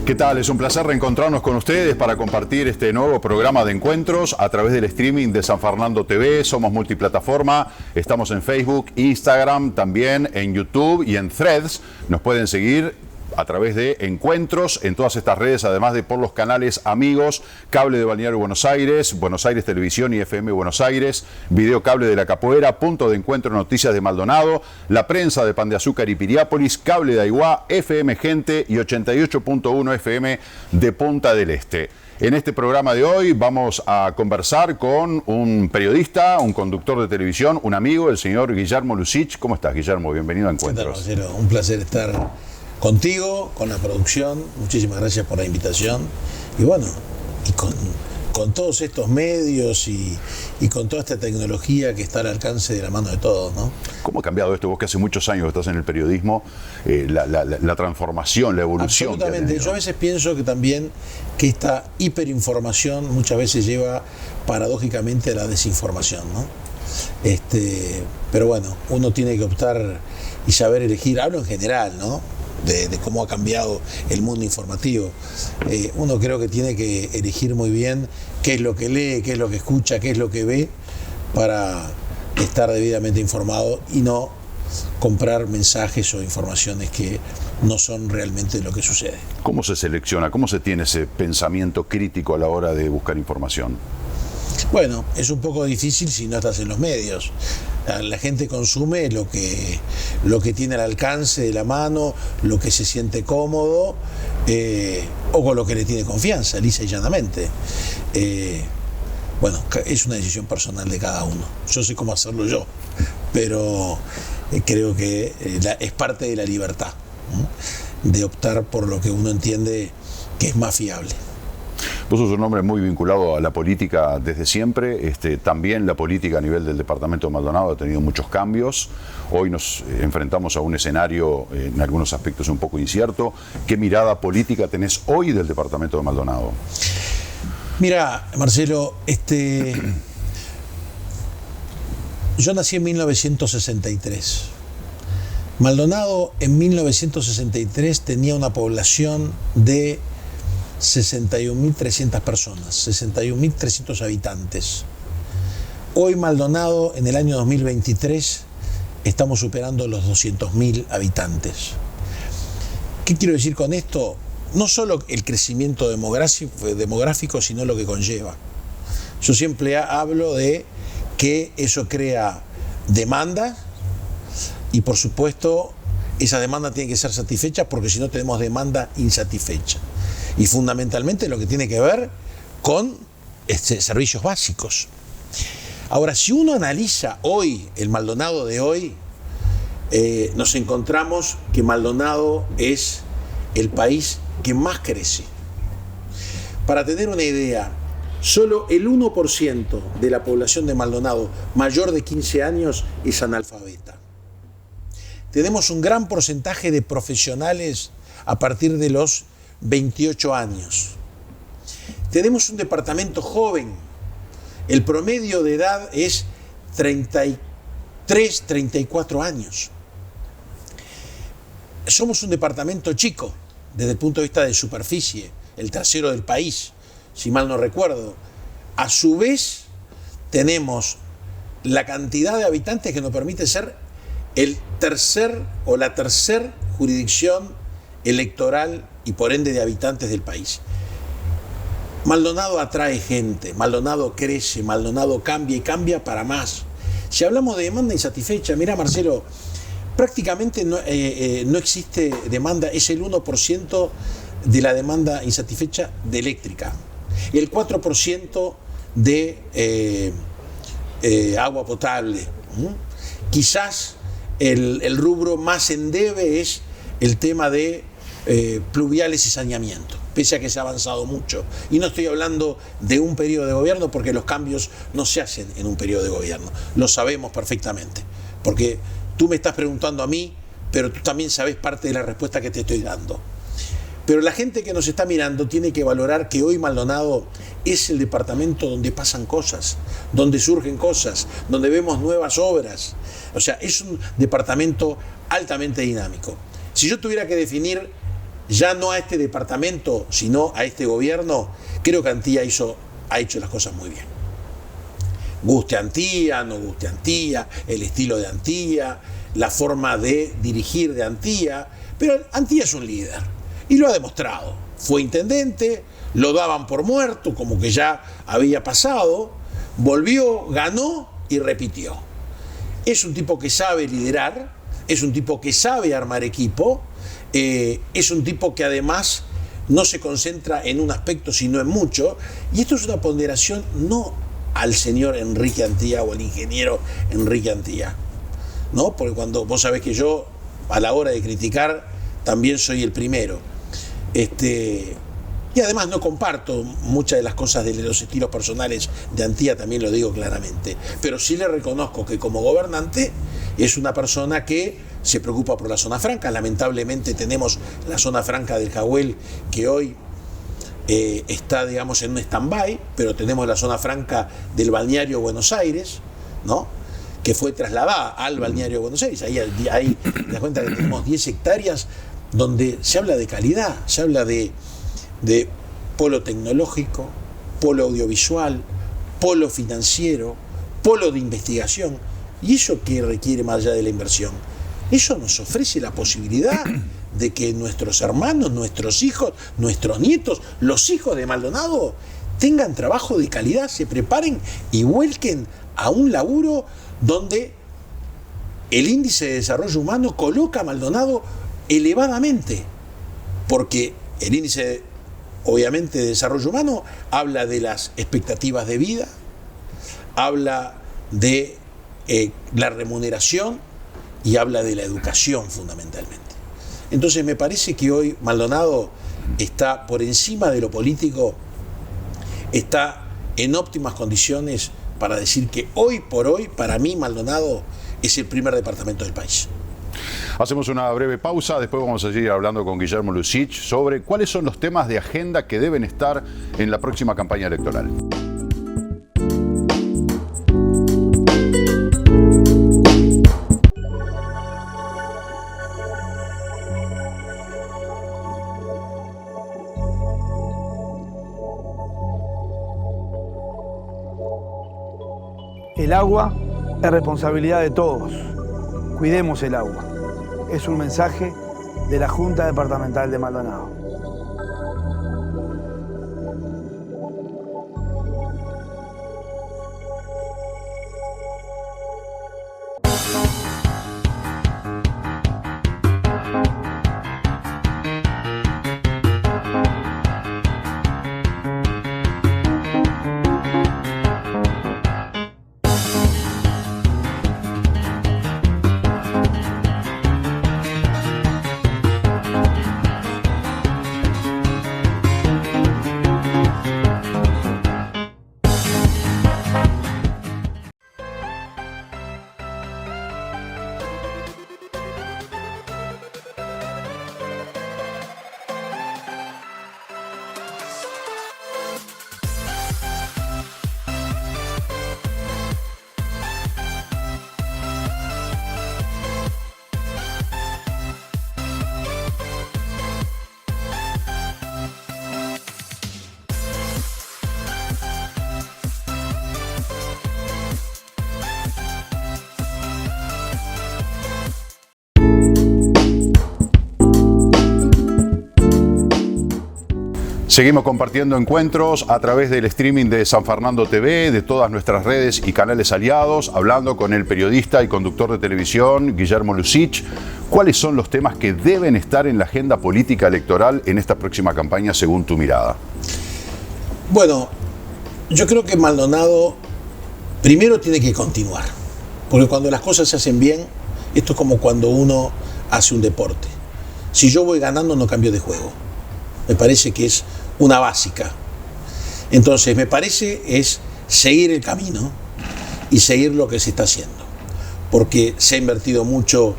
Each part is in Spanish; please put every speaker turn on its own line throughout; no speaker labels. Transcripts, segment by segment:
¿Qué tal? Es un placer reencontrarnos con ustedes para compartir este nuevo programa de encuentros a través del streaming de San Fernando TV. Somos multiplataforma, estamos en Facebook, Instagram, también en YouTube y en Threads. Nos pueden seguir a través de encuentros en todas estas redes, además de por los canales amigos, Cable de Balneario Buenos Aires Televisión y FM Buenos Aires, Video Cable de la Capoeira, Punto de Encuentro Noticias de Maldonado, La Prensa de Pan de Azúcar y Piriápolis, Cable de Aiguá, FM Gente y 88.1 FM de Punta del Este. En este programa de hoy vamos a conversar con un periodista, un conductor de televisión, un amigo, el señor Guillermo Lucich. ¿Cómo estás, Guillermo? Bienvenido a Encuentros.
¿Qué tal, un placer estar contigo, con la producción. Muchísimas gracias por la invitación. Y bueno, y con todos estos medios y con toda esta tecnología que está al alcance de la mano de todos, ¿no?
¿Cómo ha cambiado esto? Vos que hace muchos años estás en el periodismo, la transformación, la evolución.
Absolutamente. Yo a veces pienso que también que esta hiperinformación muchas veces lleva paradójicamente a la desinformación, ¿no? Pero bueno, uno tiene que optar y saber elegir. Hablo en general, ¿no? De cómo ha cambiado el mundo informativo. Uno creo que tiene que elegir muy bien qué es lo que lee, qué es lo que escucha, qué es lo que ve, para estar debidamente informado y no comprar mensajes o informaciones que no son realmente lo que sucede.
¿Cómo se selecciona? ¿Cómo se tiene ese pensamiento crítico a la hora de buscar información?
Bueno, es un poco difícil si no estás en los medios. La gente consume lo que tiene al alcance de la mano, lo que se siente cómodo, o con lo que le tiene confianza, lisa y llanamente. Bueno, es una decisión personal de cada uno. Yo sé cómo hacerlo yo, pero creo que es parte de la libertad, ¿no? De optar por lo que uno entiende que es más fiable.
Vos sos un hombre muy vinculado a la política desde siempre. También la política a nivel del departamento de Maldonado ha tenido muchos cambios. Hoy nos enfrentamos a un escenario en algunos aspectos un poco incierto. ¿Qué mirada política tenés hoy del departamento de Maldonado?
Mira, Marcelo, yo nací en 1963. Maldonado en 1963 tenía una población de 61.300 personas, 61.300 habitantes. Hoy Maldonado, en el año 2023, estamos superando los 200.000 habitantes. ¿Qué quiero decir con esto? No solo el crecimiento demográfico, sino lo que conlleva. Yo siempre hablo de que eso crea demanda y, por supuesto, esa demanda tiene que ser satisfecha, porque si no tenemos demanda insatisfecha. Y fundamentalmente lo que tiene que ver con servicios básicos. Ahora, si uno analiza hoy, el Maldonado de hoy, nos encontramos que Maldonado es el país que más crece. Para tener una idea, solo el 1% de la población de Maldonado mayor de 15 años es analfabeta. Tenemos un gran porcentaje de profesionales a partir de los 28 años. Tenemos un departamento joven. El promedio de edad es 33, 34 años. Somos un departamento chico desde el punto de vista de superficie, el tercero del país, si mal no recuerdo. A su vez, tenemos la cantidad de habitantes que nos permite ser el tercer o la tercer jurisdicción electoral y por ende de habitantes del país. Maldonado atrae gente, Maldonado crece, Maldonado cambia y cambia para más. Si hablamos de demanda insatisfecha, mira, Marcelo, prácticamente no existe demanda, es el 1% de la demanda insatisfecha de eléctrica, el 4% de agua potable. Quizás el rubro más endebe es el tema de pluviales y saneamiento, pese a que se ha avanzado mucho. Y no estoy hablando de un periodo de gobierno, porque los cambios no se hacen en un periodo de gobierno. Lo sabemos perfectamente, porque tú me estás preguntando a mí, pero tú también sabes parte de la respuesta que te estoy dando. Pero la gente que nos está mirando tiene que valorar que hoy Maldonado es el departamento donde pasan cosas, donde surgen cosas, donde vemos nuevas obras. O sea, es un departamento altamente dinámico. Si yo tuviera que definir ya no a este departamento, sino a este gobierno, creo que Antía ha hecho las cosas muy bien. Guste Antía, no guste Antía, el estilo de Antía, la forma de dirigir de Antía, pero Antía es un líder. Y lo ha demostrado. Fue intendente, lo daban por muerto, como que ya había pasado, volvió, ganó y repitió. Es un tipo que sabe liderar, es un tipo que sabe armar equipo, es un tipo que además no se concentra en un aspecto sino en mucho, y esto es una ponderación no al señor Enrique Antía o al ingeniero Enrique Antía, ¿no? Porque cuando vos sabés que yo a la hora de criticar también soy el primero. Y además no comparto muchas de las cosas de los estilos personales de Antía, también lo digo claramente, pero sí le reconozco que como gobernante es una persona que se preocupa por la zona franca. Lamentablemente tenemos la zona franca del Jagüel, que hoy está, digamos, en un stand-by, pero tenemos la zona franca del balneario Buenos Aires, ¿no?, que fue trasladada al balneario Buenos Aires. Ahí te das cuenta que tenemos 10 hectáreas donde se habla de calidad, se habla de polo tecnológico, polo audiovisual, polo financiero, polo de investigación. ¿Y eso qué requiere más allá de la inversión? Eso nos ofrece la posibilidad de que nuestros hermanos, nuestros hijos, nuestros nietos, los hijos de Maldonado tengan trabajo de calidad, se preparen y vuelquen a un laburo donde el índice de desarrollo humano coloca a Maldonado elevadamente, porque el índice obviamente de desarrollo humano habla de las expectativas de vida, habla de la remuneración y habla de la educación fundamentalmente. Entonces me parece que hoy Maldonado está por encima de lo político, está en óptimas condiciones para decir que hoy por hoy, para mí, Maldonado es el primer departamento del país.
Hacemos una breve pausa, después vamos a seguir hablando con Guillermo Lucich sobre cuáles son los temas de agenda que deben estar en la próxima campaña electoral.
El agua es responsabilidad de todos. Cuidemos el agua. Es un mensaje de la Junta Departamental de Maldonado.
Seguimos compartiendo encuentros a través del streaming de San Fernando TV, de todas nuestras redes y canales aliados, hablando con el periodista y conductor de televisión Guillermo Lucich. ¿Cuáles son los temas que deben estar en la agenda política electoral en esta próxima campaña según tu mirada?
Bueno, yo creo que Maldonado primero tiene que continuar, porque cuando las cosas se hacen bien, esto es como cuando uno hace un deporte. Si yo voy ganando, no cambio de juego. Me parece que es una básica. Entonces, me parece es seguir el camino y seguir lo que se está haciendo, porque se ha invertido mucho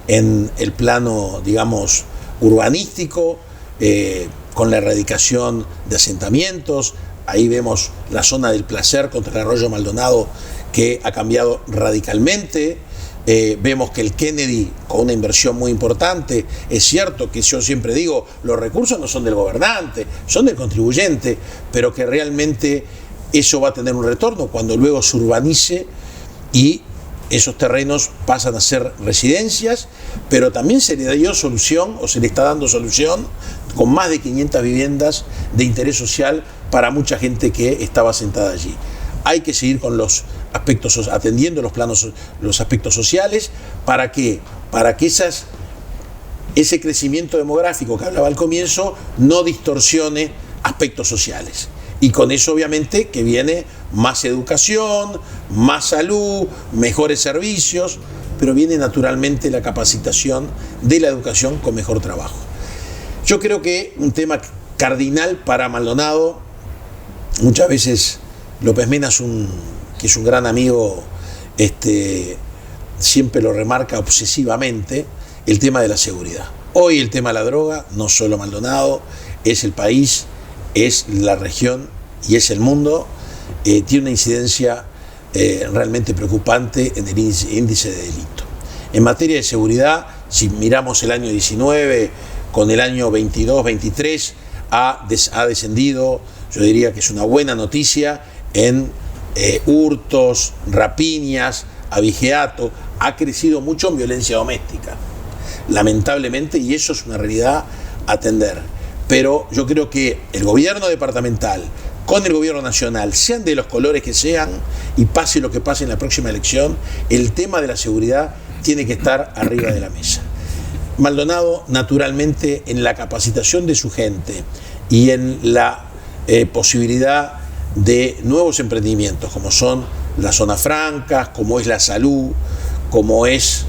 en el plano, digamos, urbanístico, con la erradicación de asentamientos. Ahí vemos la zona del Placer contra el Arroyo Maldonado, que ha cambiado radicalmente. Vemos que el Kennedy, con una inversión muy importante, es cierto que yo siempre digo, los recursos no son del gobernante, son del contribuyente, pero que realmente eso va a tener un retorno cuando luego se urbanice y esos terrenos pasan a ser residencias, pero también se le dio solución, o se le está dando solución, con más de 500 viviendas de interés social para mucha gente que estaba sentada allí. Hay que seguir con los aspectos, atendiendo los aspectos sociales, para que ese crecimiento demográfico que hablaba al comienzo no distorsione aspectos sociales. Y con eso obviamente que viene más educación, más salud, mejores servicios, pero viene naturalmente la capacitación de la educación con mejor trabajo. Yo creo que un tema cardinal para Maldonado, muchas veces López Mena, que es un gran amigo, siempre lo remarca obsesivamente, el tema de la seguridad. Hoy el tema de la droga, no solo Maldonado, es el país, es la región y es el mundo, tiene una incidencia realmente preocupante en el índice de delito. En materia de seguridad, si miramos el año 19 con el año 22-23, ha descendido, yo diría que es una buena noticia, en hurtos, rapiñas, abigeato, ha crecido mucho en violencia doméstica, lamentablemente, y eso es una realidad a atender. Pero yo creo que el gobierno departamental con el gobierno nacional, sean de los colores que sean, y pase lo que pase en la próxima elección, el tema de la seguridad tiene que estar arriba de la mesa. Maldonado, naturalmente, en la capacitación de su gente y en la posibilidad de nuevos emprendimientos, como son las zonas francas, como es la salud, como es,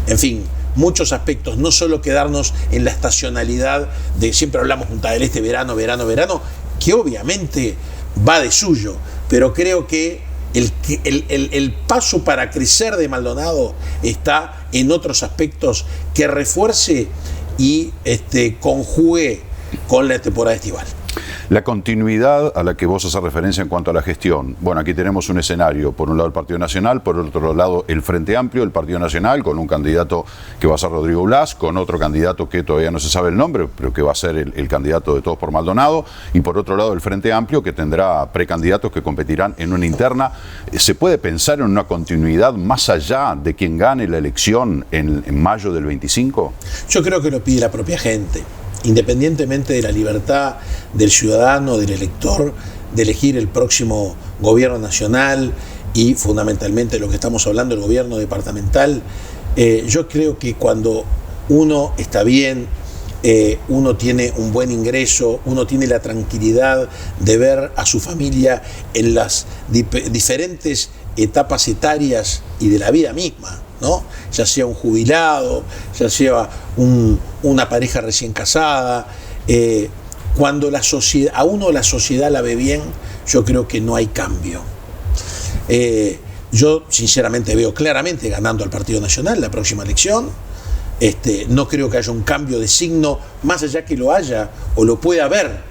en fin, muchos aspectos, no solo quedarnos en la estacionalidad de siempre hablamos Punta del Este, verano, que obviamente va de suyo, pero creo que el paso para crecer de Maldonado está en otros aspectos que refuerce y conjugue con la temporada estival.
La continuidad a la que vos haces referencia en cuanto a la gestión. Bueno, aquí tenemos un escenario, por un lado el Partido Nacional, por otro lado el Frente Amplio, el Partido Nacional, con un candidato que va a ser Rodrigo Blas, con otro candidato que todavía no se sabe el nombre, pero que va a ser el candidato de Todos por Maldonado, y por otro lado el Frente Amplio, que tendrá precandidatos que competirán en una interna. ¿Se puede pensar en una continuidad más allá de quien gane la elección en mayo del 25?
Yo creo que lo pide la propia gente. Independientemente de la libertad del ciudadano, del elector, de elegir el próximo gobierno nacional y fundamentalmente lo que estamos hablando, el gobierno departamental, yo creo que cuando uno está bien, uno tiene un buen ingreso, uno tiene la tranquilidad de ver a su familia en las diferentes etapas etarias y de la vida misma, ¿no? Ya sea un jubilado, ya sea una pareja recién casada, cuando a uno la sociedad la ve bien, yo creo que no hay cambio. Yo sinceramente veo claramente ganando al Partido Nacional la próxima elección. No creo que haya un cambio de signo, más allá que lo haya o lo pueda haber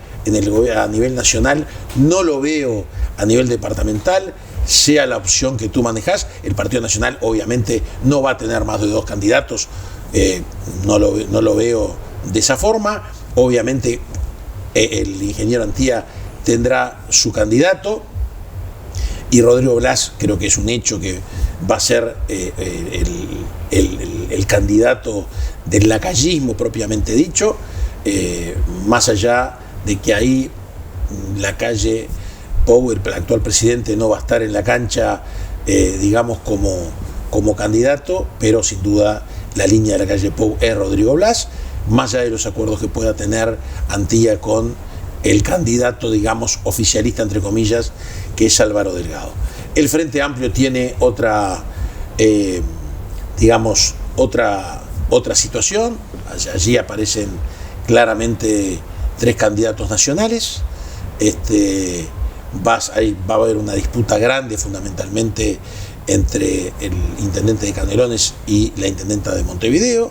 a nivel nacional, no lo veo a nivel departamental. Sea la opción que tú manejas, el Partido Nacional obviamente no va a tener más de 2 candidatos, no lo veo de esa forma. Obviamente el ingeniero Antía tendrá su candidato y Rodrigo Blas creo que es un hecho que va a ser el candidato del lacayismo propiamente dicho, más allá de que ahí la calle Pou, el actual presidente, no va a estar en la cancha, digamos, como candidato, pero sin duda la línea de la calle Pou es Rodrigo Blas, más allá de los acuerdos que pueda tener Antía con el candidato, digamos, oficialista, entre comillas, que es Álvaro Delgado. El Frente Amplio tiene otra situación. Allí aparecen claramente 3 candidatos nacionales. Va a haber una disputa grande fundamentalmente entre el intendente de Canelones y la intendenta de Montevideo.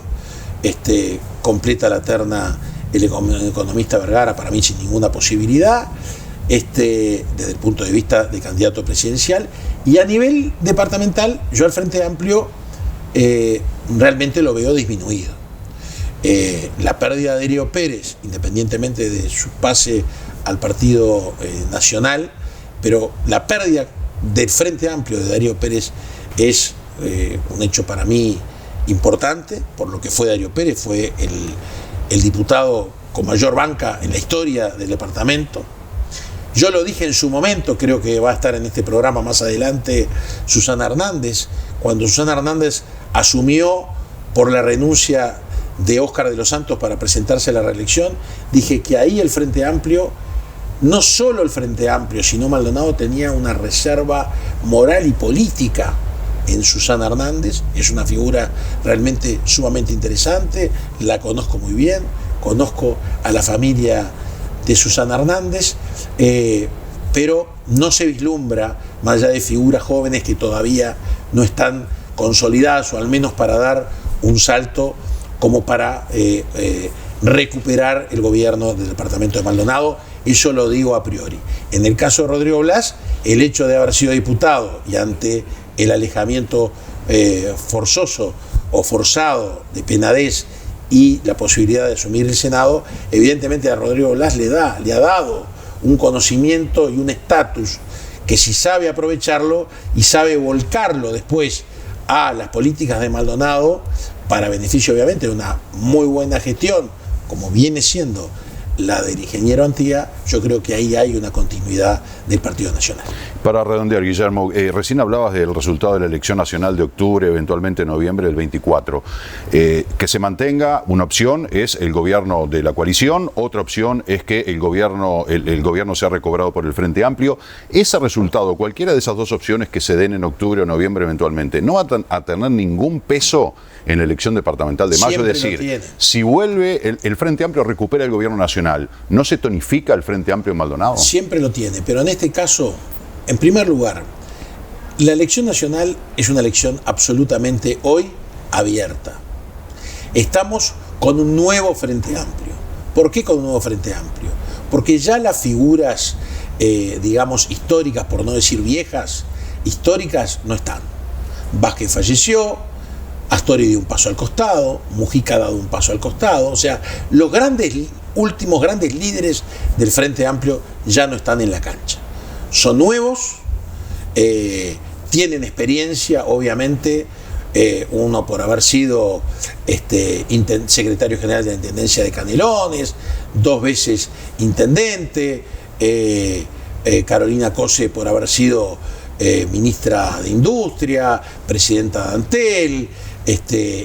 Completa la terna el economista Vergara, para mí sin ninguna posibilidad, desde el punto de vista de candidato presidencial. Y a nivel departamental, yo al Frente Amplio realmente lo veo disminuido. La pérdida de Darío Pérez, independientemente de su pase al Partido Nacional, pero la pérdida del Frente Amplio de Darío Pérez es un hecho para mí importante, por lo que fue Darío Pérez, fue el diputado con mayor banca en la historia del departamento. Yo lo dije en su momento, creo que va a estar en este programa más adelante Susana Hernández, cuando Susana Hernández asumió por la renuncia de Óscar de los Santos para presentarse a la reelección, dije que ahí el Frente Amplio, no solo el Frente Amplio, sino Maldonado tenía una reserva moral y política en Susana Hernández. Es una figura realmente sumamente interesante, la conozco muy bien, conozco a la familia de Susana Hernández, pero no se vislumbra, más allá de figuras jóvenes que todavía no están consolidadas, o al menos para dar un salto como para recuperar el gobierno del departamento de Maldonado. Eso lo digo a priori. En el caso de Rodrigo Blas, el hecho de haber sido diputado y ante el alejamiento forzoso o forzado de Penades y la posibilidad de asumir el Senado, evidentemente a Rodrigo Blas le ha dado un conocimiento y un estatus que, si sabe aprovecharlo y sabe volcarlo después a las políticas de Maldonado, para beneficio obviamente de una muy buena gestión, como viene siendo la del ingeniero Antía, yo creo que ahí hay una continuidad del Partido Nacional.
Para redondear, Guillermo, recién hablabas del resultado de la elección nacional de octubre, eventualmente noviembre del 24. Que se mantenga, una opción es el gobierno de la coalición, otra opción es que el gobierno sea recobrado por el Frente Amplio. Ese resultado, cualquiera de esas dos opciones que se den en octubre o noviembre eventualmente, no va a tener ningún peso en la elección departamental de mayo. Es decir, si vuelve el Frente Amplio, recupera el gobierno nacional, ¿no se tonifica el Frente Amplio en Maldonado?
Siempre lo tiene, pero en este caso, en primer lugar, la elección nacional es una elección absolutamente hoy abierta. Estamos con un nuevo Frente Amplio. ¿Por qué con un nuevo Frente Amplio? Porque ya las figuras, digamos, históricas, por no decir viejas, históricas no están. Vázquez falleció, Astori dio un paso al costado, Mujica ha dado un paso al costado, o sea, los últimos grandes líderes del Frente Amplio ya no están en la cancha. Son nuevos, tienen experiencia, obviamente, uno por haber sido secretario general de la Intendencia de Canelones, 2 veces intendente, Carolina Cose por haber sido ministra de Industria, presidenta de Antel,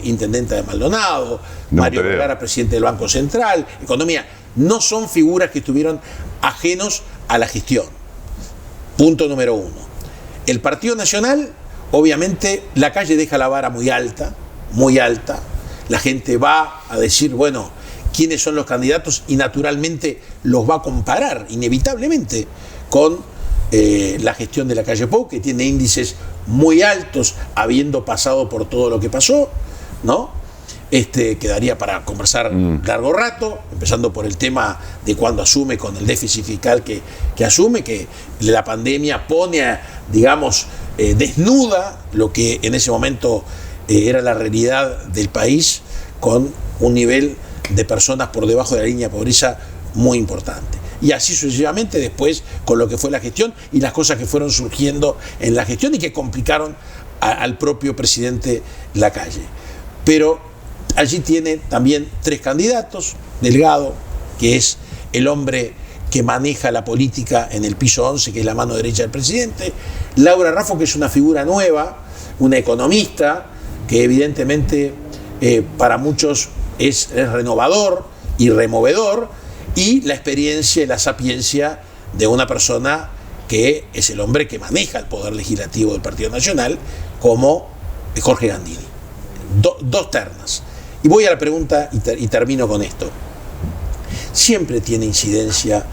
intendenta de Maldonado, Mario Vergara, presidente del Banco Central, Economía. No son figuras que estuvieron ajenos a la gestión. Punto número 1. El Partido Nacional, obviamente, la calle deja la vara muy alta, muy alta. La gente va a decir, bueno, quiénes son los candidatos, y naturalmente los va a comparar inevitablemente con la gestión de la calle Pou, que tiene índices muy altos, habiendo pasado por todo lo que pasó, ¿no? Quedaría para conversar largo rato, empezando por el tema de cuando asume, con el déficit fiscal que asume, que la pandemia pone, digamos, desnuda lo que en ese momento era la realidad del país, con un nivel de personas por debajo de la línea de pobreza muy importante. Y así sucesivamente después con lo que fue la gestión y las cosas que fueron surgiendo en la gestión y que complicaron al propio presidente Lacalle. Pero allí tiene también 3 candidatos: Delgado, que es el hombre que maneja la política en el piso 11, que es la mano derecha del presidente; Laura Raffo, que es una figura nueva, una economista, que evidentemente para muchos es renovador y removedor, y la experiencia y la sapiencia de una persona que es el hombre que maneja el poder legislativo del Partido Nacional, como Jorge Gandini. 2 ternas. Y voy a la pregunta y termino con esto. Siempre tiene incidencia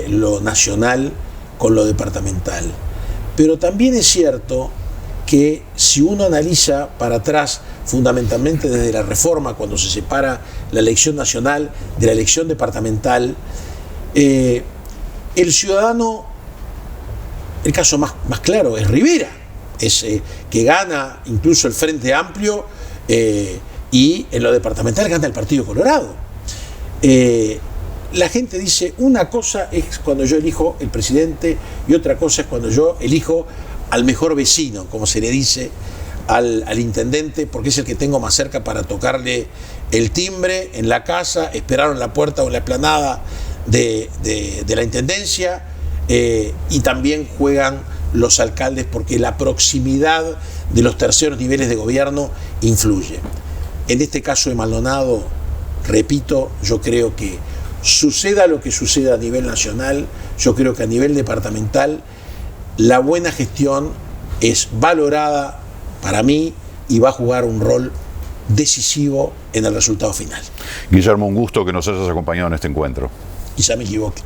lo nacional con lo departamental, pero también es cierto que si uno analiza para atrás, fundamentalmente desde la reforma, cuando se separa la elección nacional de la elección departamental, el ciudadano, el caso más claro es Rivera, que gana incluso el Frente Amplio, y en lo departamental gana el Partido Colorado. La gente dice, una cosa es cuando yo elijo el presidente y otra cosa es cuando yo elijo al mejor vecino, como se le dice al intendente, porque es el que tengo más cerca para tocarle el timbre en la casa, esperar en la puerta o en la explanada de la intendencia, y también juegan los alcaldes porque la proximidad de los terceros niveles de gobierno influye. En este caso de Maldonado, repito, yo creo que suceda lo que suceda a nivel nacional, yo creo que a nivel departamental la buena gestión es valorada para mí y va a jugar un rol decisivo en el resultado final.
Guillermo, un gusto que nos hayas acompañado en este encuentro.
Quizá me equivoque.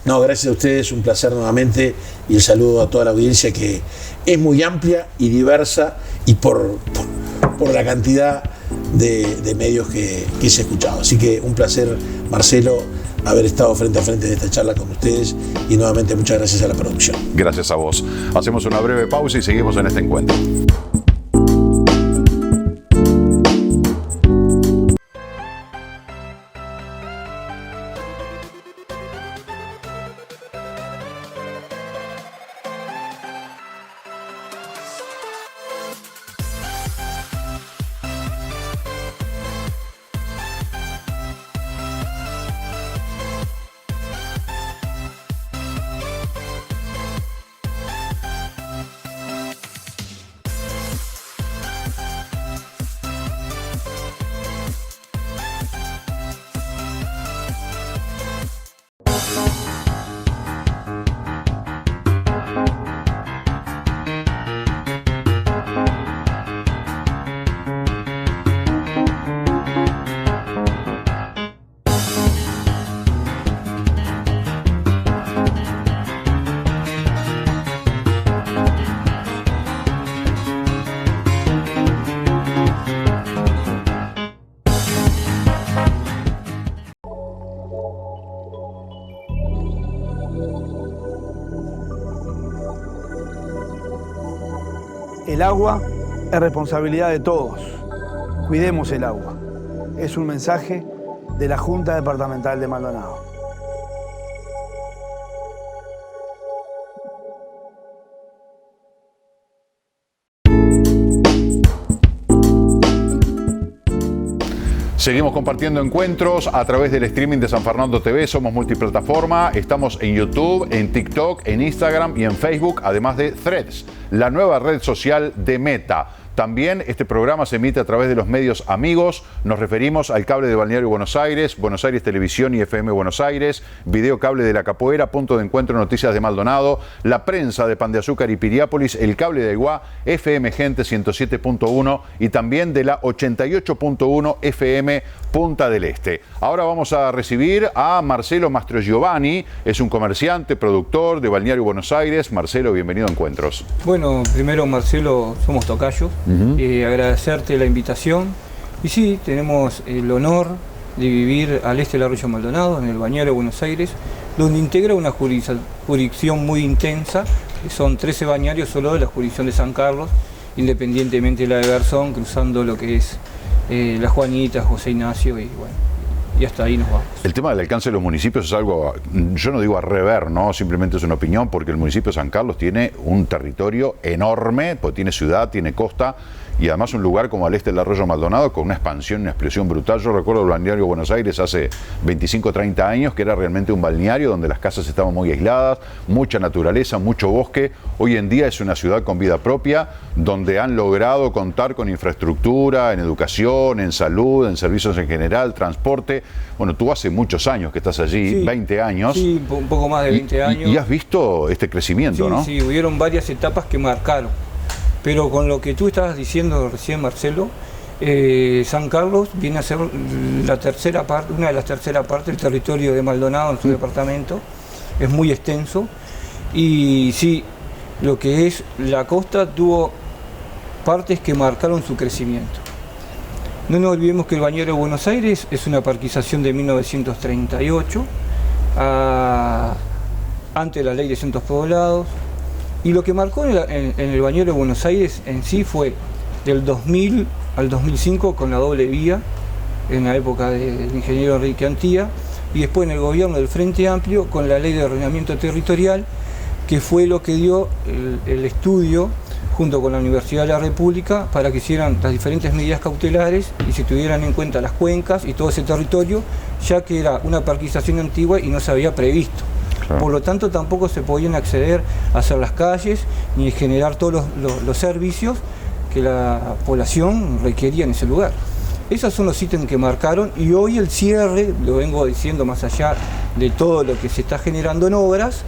No, gracias a ustedes, un placer nuevamente, y el saludo a toda la audiencia, que es muy amplia y diversa, y por la cantidad de medios que se ha escuchado. Así que un placer, Marcelo, haber estado frente a frente de esta charla con ustedes, y nuevamente muchas gracias a la producción.
Gracias a vos. Hacemos una breve pausa y seguimos en este encuentro.
El agua es responsabilidad de todos. Cuidemos el agua. Es un mensaje de la Junta Departamental de Maldonado.
Seguimos compartiendo encuentros a través del streaming de San Fernando TV. Somos multiplataforma. Estamos en YouTube, en TikTok, en Instagram y en Facebook, además de Threads, la nueva red social de Meta. También este programa se emite a través de los medios amigos. Nos referimos al cable de Balneario Buenos Aires, Buenos Aires Televisión y FM Buenos Aires, video cable de La Capoeira, Punto de Encuentro Noticias de Maldonado, la prensa de Pan de Azúcar y Piriápolis, el cable de Aiguá, FM Gente 107.1 y también de la 88.1 FM Punta del Este. Ahora vamos a recibir a Marcelo Mastrogiovanni, es un comerciante, productor de Balneario Buenos Aires. Marcelo, bienvenido a Encuentros.
Bueno, primero, Marcelo, somos tocayos. Agradecerte la invitación. Y sí, tenemos el honor de vivir al este del Arroyo Maldonado, en el Balneario Buenos Aires, donde integra una jurisdicción muy intensa, que son 13 balnearios solo de la jurisdicción de San Carlos, independientemente de la de Garzón, cruzando lo que es la Juanita, José Ignacio, y bueno, y hasta ahí nos vamos.
El tema del alcance de los municipios es algo, yo no digo a rever, ¿no? Simplemente es una opinión, porque el municipio de San Carlos tiene un territorio enorme, porque tiene ciudad, tiene costa, y además un lugar como al este del Arroyo Maldonado con una expansión, una explosión brutal. Yo recuerdo el Balneario Buenos Aires hace 25 o 30 años, que era realmente un balneario donde las casas estaban muy aisladas, mucha naturaleza, mucho bosque. Hoy en día es una ciudad con vida propia, donde han logrado contar con infraestructura, en educación, en salud, en servicios en general, transporte. Bueno, tú hace muchos años que estás allí, sí, 20 años.
Sí, un poco más de 20 años.
Y has visto este crecimiento,
sí,
¿no?
Sí, hubieron varias etapas que marcaron. Pero con lo que tú estabas diciendo recién, Marcelo, San Carlos viene a ser la tercera parte, una de las terceras partes del territorio de Maldonado en su departamento. Es muy extenso. Y sí, lo que es la costa tuvo partes que marcaron su crecimiento. No nos olvidemos que el Bañero de Buenos Aires es una parquización de 1938, antes de la ley de centros poblados, y lo que marcó en el Bañero de Buenos Aires en sí fue del 2000 al 2005 con la doble vía, en la época del ingeniero Enrique Antía, y después en el gobierno del Frente Amplio con la ley de ordenamiento territorial, que fue lo que dio el estudio junto con la Universidad de la República para que hicieran las diferentes medidas cautelares y se tuvieran en cuenta las cuencas y todo ese territorio, ya que era una parquización antigua y no se había previsto. Claro. Por lo tanto, tampoco se podían acceder a hacer las calles ni generar todos los servicios que la población requería en ese lugar. Esos son los ítems que marcaron, y hoy el cierre, lo vengo diciendo más allá de todo lo que se está generando en obras,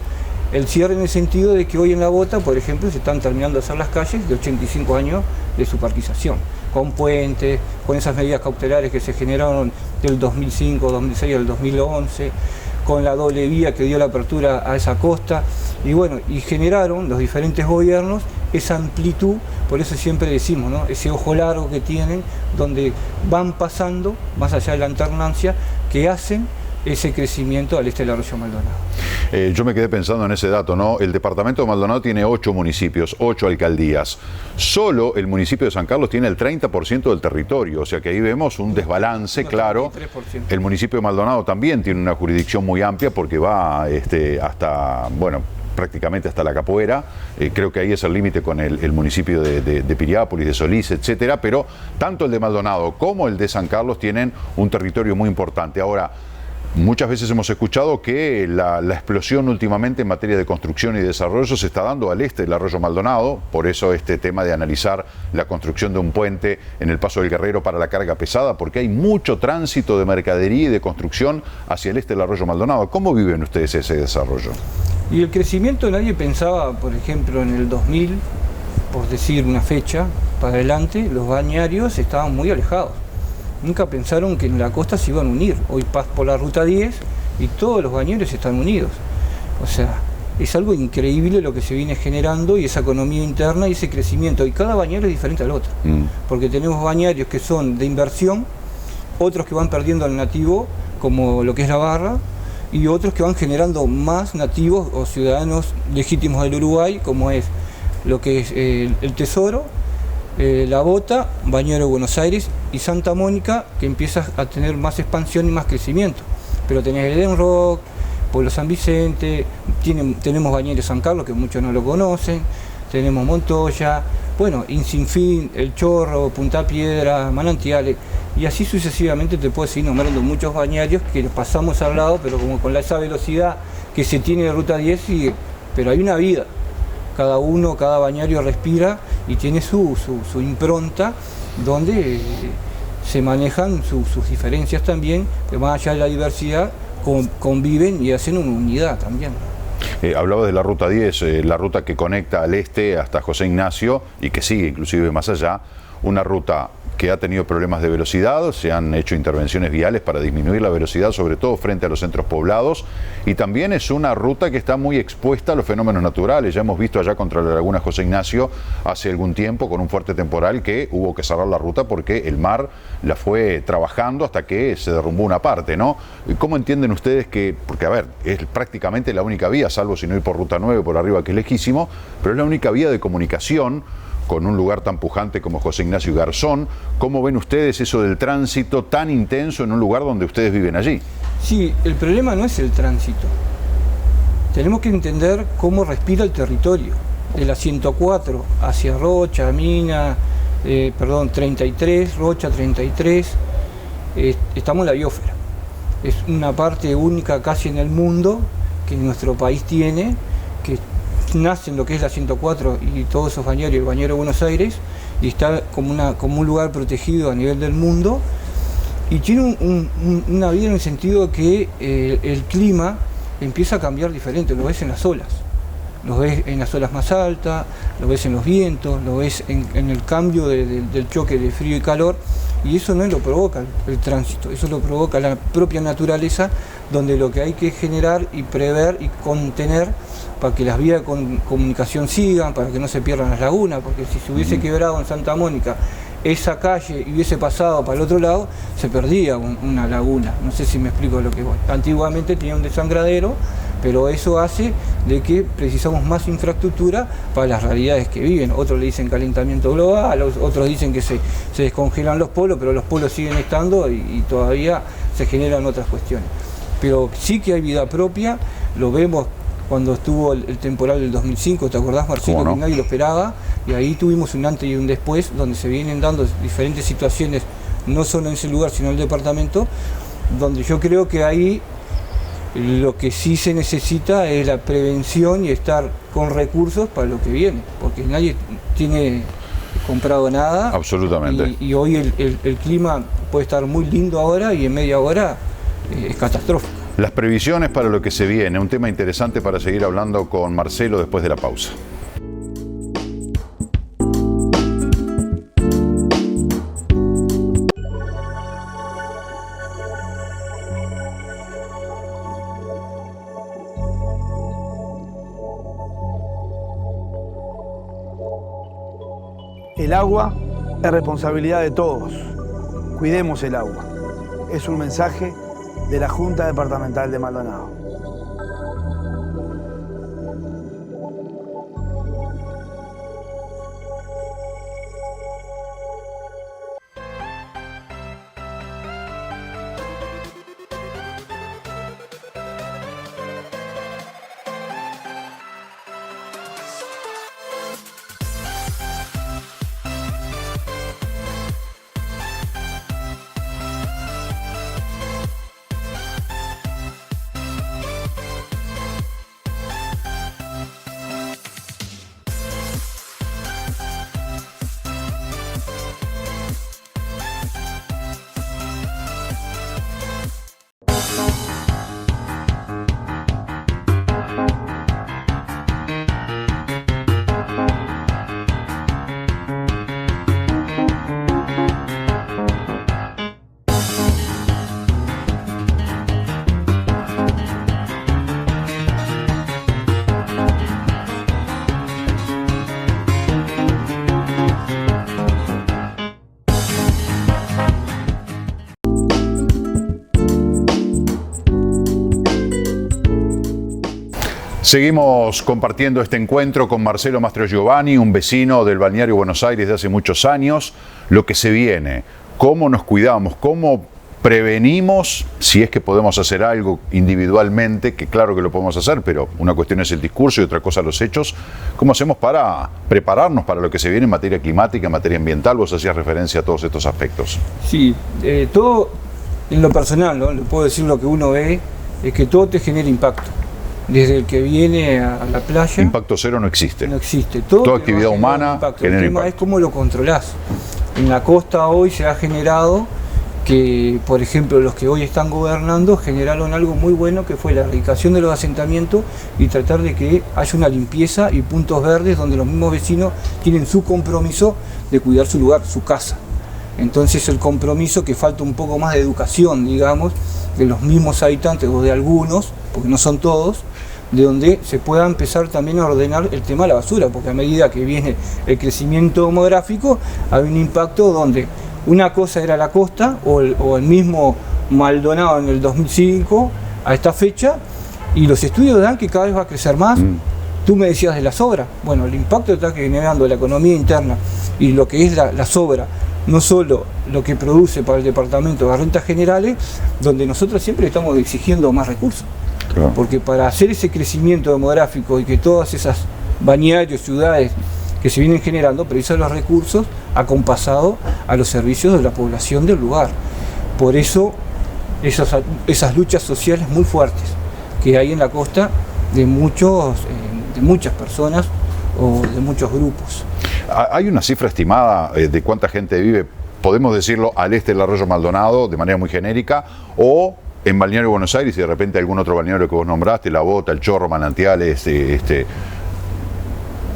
el cierre en el sentido de que hoy en La Bota, por ejemplo, se están terminando de hacer las calles de 85 años de su parquización, con puentes, con esas medidas cautelares que se generaron del 2005, 2006 al 2011, con la doble vía que dio la apertura a esa costa, y bueno, y generaron los diferentes gobiernos esa amplitud, por eso siempre decimos, ¿no?, ese ojo largo que tienen, donde van pasando, más allá de la alternancia, que hacen ese crecimiento al este del Arroyo Maldonado.
Yo me quedé pensando en ese dato, ¿no? El departamento de Maldonado tiene 8 municipios, 8 alcaldías. Solo el municipio de San Carlos tiene el 30% del territorio, o sea que ahí vemos un desbalance, claro. 33%. El municipio de Maldonado también tiene una jurisdicción muy amplia porque va hasta, bueno, prácticamente hasta la Capoeira, creo que ahí es el límite con el municipio de Piriápolis, de Solís, etcétera, pero tanto el de Maldonado como el de San Carlos tienen un territorio muy importante. Ahora, muchas veces hemos escuchado que la explosión últimamente en materia de construcción y desarrollo se está dando al este del Arroyo Maldonado, por eso este tema de analizar la construcción de un puente en el Paso del Guerrero para la carga pesada, porque hay mucho tránsito de mercadería y de construcción hacia el este del Arroyo Maldonado. ¿Cómo viven ustedes ese desarrollo?
Y el crecimiento, nadie pensaba, por ejemplo, en el 2000, por decir una fecha, para adelante, los bañarios estaban muy alejados. Nunca pensaron que en la costa se iban a unir. Hoy vas por la ruta 10 y todos los bañeros están unidos. O sea, es algo increíble lo que se viene generando, y esa economía interna y ese crecimiento. Y cada bañero es diferente al otro. Porque tenemos bañarios que son de inversión, otros que van perdiendo al nativo, como lo que es La Barra, y otros que van generando más nativos o ciudadanos legítimos del Uruguay, como es lo que es el Tesoro, La Bota, Bañero de Buenos Aires y Santa Mónica, que empieza a tener más expansión y más crecimiento. Pero tenés Eden Rock, Pueblo San Vicente, tenemos Bañeros San Carlos, que muchos no lo conocen, tenemos Montoya, bueno, Insinfín, El Chorro, Punta Piedra, Manantiales, y así sucesivamente te puedo seguir nombrando muchos bañarios que pasamos al lado, pero como con esa velocidad que se tiene de Ruta 10, pero hay una vida. Cada bañario respira y tiene su impronta, donde se manejan sus diferencias también, que más allá de la diversidad conviven y hacen una unidad también.
Hablaba de la Ruta 10, la ruta que conecta al este hasta José Ignacio y que sigue inclusive más allá, una ruta que ha tenido problemas de velocidad, se han hecho intervenciones viales para disminuir la velocidad, sobre todo frente a los centros poblados, y también es una ruta que está muy expuesta a los fenómenos naturales. Ya hemos visto allá contra la laguna José Ignacio hace algún tiempo con un fuerte temporal que hubo que cerrar la ruta porque el mar la fue trabajando hasta que se derrumbó una parte, ¿no? ¿Cómo entienden ustedes que, porque a ver, es prácticamente la única vía, salvo si no ir por Ruta 9 por arriba, que es lejísimo, pero es la única vía de comunicación con un lugar tan pujante como José Ignacio y Garzón? ¿Cómo ven ustedes eso del tránsito tan intenso en un lugar donde ustedes viven allí?
Sí, el problema no es el tránsito. Tenemos que entender cómo respira el territorio. De la 104 hacia Rocha, Mina, 33, Rocha 33, estamos en la biosfera. Es una parte única casi en el mundo que nuestro país tiene, que nace en lo que es la 104 y todos esos bañeros y el Bañero de Buenos Aires, y está como un lugar protegido a nivel del mundo, y tiene una vida en el sentido que el clima empieza a cambiar diferente, lo ves en las olas, lo ves en las olas más altas, lo ves en los vientos, lo ves en el cambio del choque de frío y calor, y eso no lo provoca el tránsito, eso lo provoca la propia naturaleza, donde lo que hay que generar y prever y contener para que las vías de comunicación sigan, para que no se pierdan las lagunas, porque si se hubiese quebrado en Santa Mónica esa calle y hubiese pasado para el otro lado, se perdía una laguna. No sé si me explico lo que voy. Antiguamente tenía un desangradero, pero eso hace de que precisamos más infraestructura para las realidades que viven. Otros le dicen calentamiento global, otros dicen que se descongelan los polos, pero los polos siguen estando y todavía se generan otras cuestiones. Pero sí que hay vida propia, lo vemos cuando estuvo el temporal del 2005, ¿te acordás, Marcelo?
No?
Que nadie lo esperaba, y ahí tuvimos un antes y un después, donde se vienen dando diferentes situaciones, no solo en ese lugar, sino en el departamento, donde yo creo que ahí lo que sí se necesita es la prevención y estar con recursos para lo que viene, porque nadie tiene comprado nada.
Absolutamente.
Y hoy el clima puede estar muy lindo ahora y en media hora es catastrófico.
Las previsiones para lo que se viene, un tema interesante para seguir hablando con Marcelo después de la pausa.
El agua es responsabilidad de todos. Cuidemos el agua. Es un mensaje de la Junta Departamental de Maldonado.
Seguimos compartiendo este encuentro con Marcelo Mastrogiovanni, un vecino del balneario Buenos Aires de hace muchos años. Lo que se viene, cómo nos cuidamos, cómo prevenimos, si es que podemos hacer algo individualmente, que claro que lo podemos hacer, pero una cuestión es el discurso y otra cosa los hechos. ¿Cómo hacemos para prepararnos para lo que se viene en materia climática, en materia ambiental? Vos hacías referencia a todos estos aspectos.
Sí, todo en lo personal, ¿no? Le puedo decir lo que uno ve, es que todo te genera impacto. Desde el que viene a la playa.
Impacto cero no existe.
No existe. Toda
actividad humana
genera el tema impacto. Es cómo lo controlás. En la costa hoy se ha generado que, por ejemplo, los que hoy están gobernando generaron algo muy bueno, que fue la erradicación de los asentamientos y tratar de que haya una limpieza y puntos verdes donde los mismos vecinos tienen su compromiso de cuidar su lugar, su casa. Entonces el compromiso, que falta un poco más de educación, digamos, de los mismos habitantes o de algunos, porque no son todos, de donde se pueda empezar también a ordenar el tema de la basura, porque a medida que viene el crecimiento demográfico hay un impacto donde una cosa era la costa o el mismo Maldonado en el 2005 a esta fecha, y los estudios dan que cada vez va a crecer más. Tú me decías de las obras, bueno, el impacto está generando la economía interna y lo que es las obras, no solo lo que produce para el departamento de rentas generales, donde nosotros siempre estamos exigiendo más recursos. Claro. Porque para hacer ese crecimiento demográfico y que todas esas balnearios, ciudades que se vienen generando, precisan los recursos acompasados a los servicios de la población del lugar. Por eso esas luchas sociales muy fuertes que hay en la costa de muchas personas o de muchos grupos.
¿Hay una cifra estimada de cuánta gente vive, podemos decirlo, al este del Arroyo Maldonado de manera muy genérica, o en Balneario Buenos Aires y de repente algún otro balneario que vos nombraste, La Bota, El Chorro, Manantiales,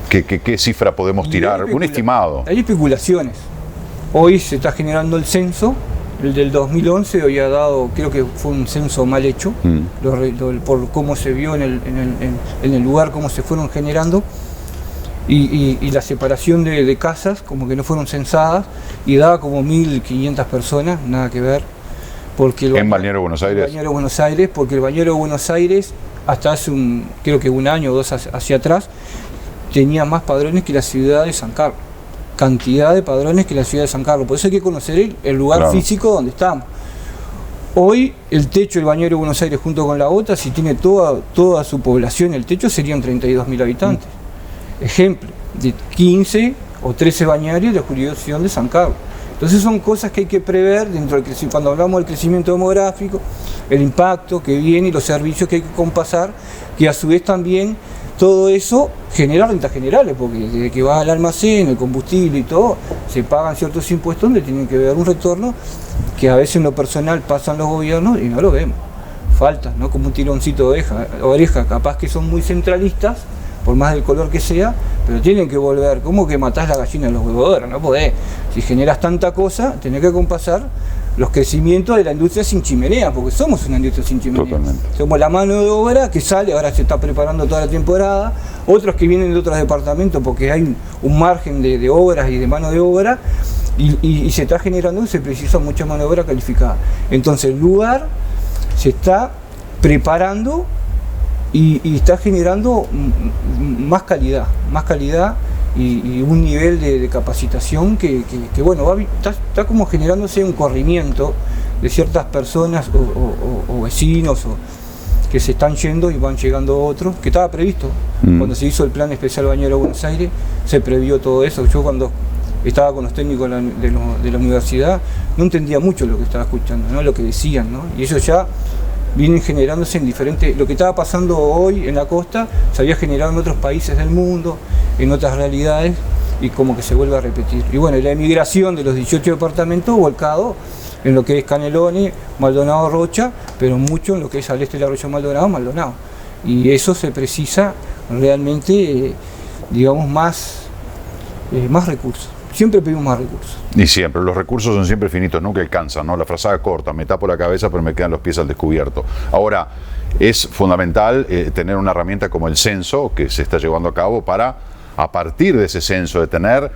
¿qué cifra podemos tirar? Un estimado.
Hay especulaciones. Hoy se está generando el censo El del 2011 había dado, creo que fue un censo mal hecho, por cómo se vio en el lugar, cómo se fueron generando, y la separación de casas, como que no fueron censadas, y daba como 1.500 personas, nada que ver. Porque
¿En Balneario Buenos Aires?
En Balneario Buenos Aires, porque el Balneario Buenos Aires, hasta hace creo que un año o dos hacia atrás, tenía más padrones que la ciudad de San Carlos. Cantidad de padrones que la ciudad de San Carlos. Por eso hay que conocer el lugar físico donde estamos. Hoy el techo del Balneario Buenos Aires junto con la OTA, si tiene toda su población, el techo serían 32.000 habitantes. Ejemplo, de 15 o 13 balnearios de la jurisdicción de San Carlos. Entonces son cosas que hay que prever dentro del crecimiento. Cuando hablamos del crecimiento demográfico, el impacto que viene y los servicios que hay que compasar, que a su vez también todo eso genera rentas generales, porque desde que va al almacén, el combustible y todo, se pagan ciertos impuestos donde tienen que ver un retorno que a veces en lo personal pasan los gobiernos y no lo vemos. Falta, ¿no? Como un tironcito de oreja, capaz que son muy centralistas, por más del color que sea, pero tienen que volver. ¿Cómo que matás la gallina de los huevos de oro? No podés. Si generas tanta cosa, tenés que compasar los crecimientos de la industria sin chimenea, porque somos una industria sin chimenea.
Totalmente.
Somos la mano de obra que sale, ahora se está preparando toda la temporada, otros que vienen de otros departamentos porque hay un margen de obras y de mano de obra, y se está generando y se precisa mucha mano de obra calificada. Entonces el lugar se está preparando y está generando más calidad y un nivel de capacitación que bueno, está como generándose un corrimiento de ciertas personas o vecinos que se están yendo y van llegando otros, que estaba previsto. Cuando se hizo el plan especial Balneario Buenos Aires, se previó todo eso. Yo cuando estaba con los técnicos de la universidad, no entendía mucho lo que estaba escuchando, ¿no? Lo que decían, ¿no? Y eso ya vienen generándose en diferentes. Lo que estaba pasando hoy en la costa se había generado en otros países del mundo, en otras realidades, y como que se vuelve a repetir. Y bueno, la emigración de los 18 departamentos volcado en lo que es Canelones, Maldonado, Rocha, pero mucho en lo que es al este del Arroyo Maldonado. Y eso se precisa realmente, digamos, más recursos. Siempre pedimos más recursos.
Y siempre, los recursos son siempre finitos, nunca alcanzan, ¿no? La frazada corta, me tapo la cabeza pero me quedan los pies al descubierto. Ahora, es fundamental tener una herramienta como el censo que se está llevando a cabo para, a partir de ese censo, de tener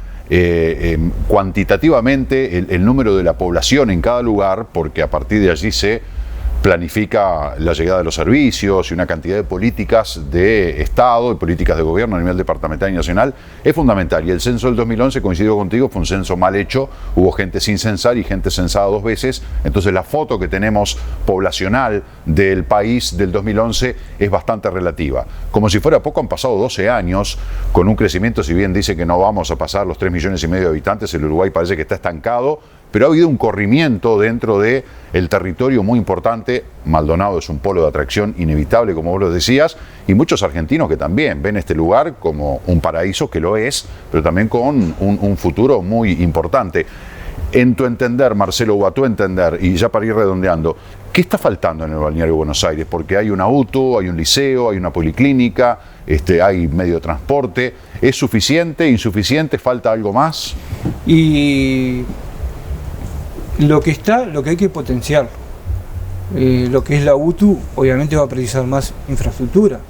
cuantitativamente el número de la población en cada lugar, porque a partir de allí se planifica la llegada de los servicios y una cantidad de políticas de Estado y políticas de gobierno a nivel departamental y nacional, es fundamental. Y el censo del 2011, coincido contigo, fue un censo mal hecho, hubo gente sin censar y gente censada 2 veces, entonces la foto que tenemos poblacional del país del 2011 es bastante relativa. Como si fuera poco, han pasado 12 años con un crecimiento, si bien dice que no vamos a pasar los 3,5 millones de habitantes, el Uruguay parece que está estancado, pero ha habido un corrimiento dentro del territorio muy importante. Maldonado es un polo de atracción inevitable, como vos lo decías, y muchos argentinos que también ven este lugar como un paraíso, que lo es, pero también con un futuro muy importante. En tu entender, Marcelo, o a tu entender, y ya para ir redondeando, ¿qué está faltando en el Balneario Buenos Aires? Porque hay una UTU, hay un liceo, hay una policlínica, hay medio de transporte. ¿Es suficiente, insuficiente, falta algo más?
Y lo que hay que potenciar. Lo que es la UTU, obviamente va a precisar más infraestructura.